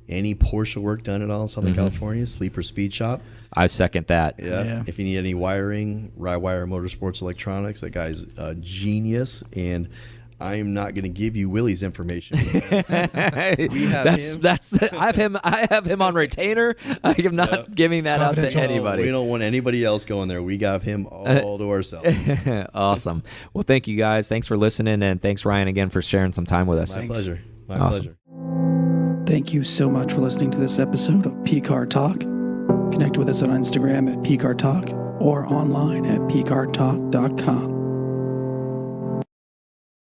any Porsche work done at all in Southern California, Sleeper Speed Shop. I second that. Yeah. If you need any wiring, Rywire Motorsports Electronics. That guy's a genius, and I'm not going to give you Willie's information. We have him. I have him on retainer. I am not giving that out to anybody. We don't want anybody else going there. We got him all to ourselves. Awesome. Well, thank you guys. Thanks for listening, and thanks Ryan again for sharing some time with us. My pleasure. My pleasure. Thank you so much for listening to this episode of P-Car Talk. Connect with us on Instagram at P-Car Talk or online at pcartalk.com.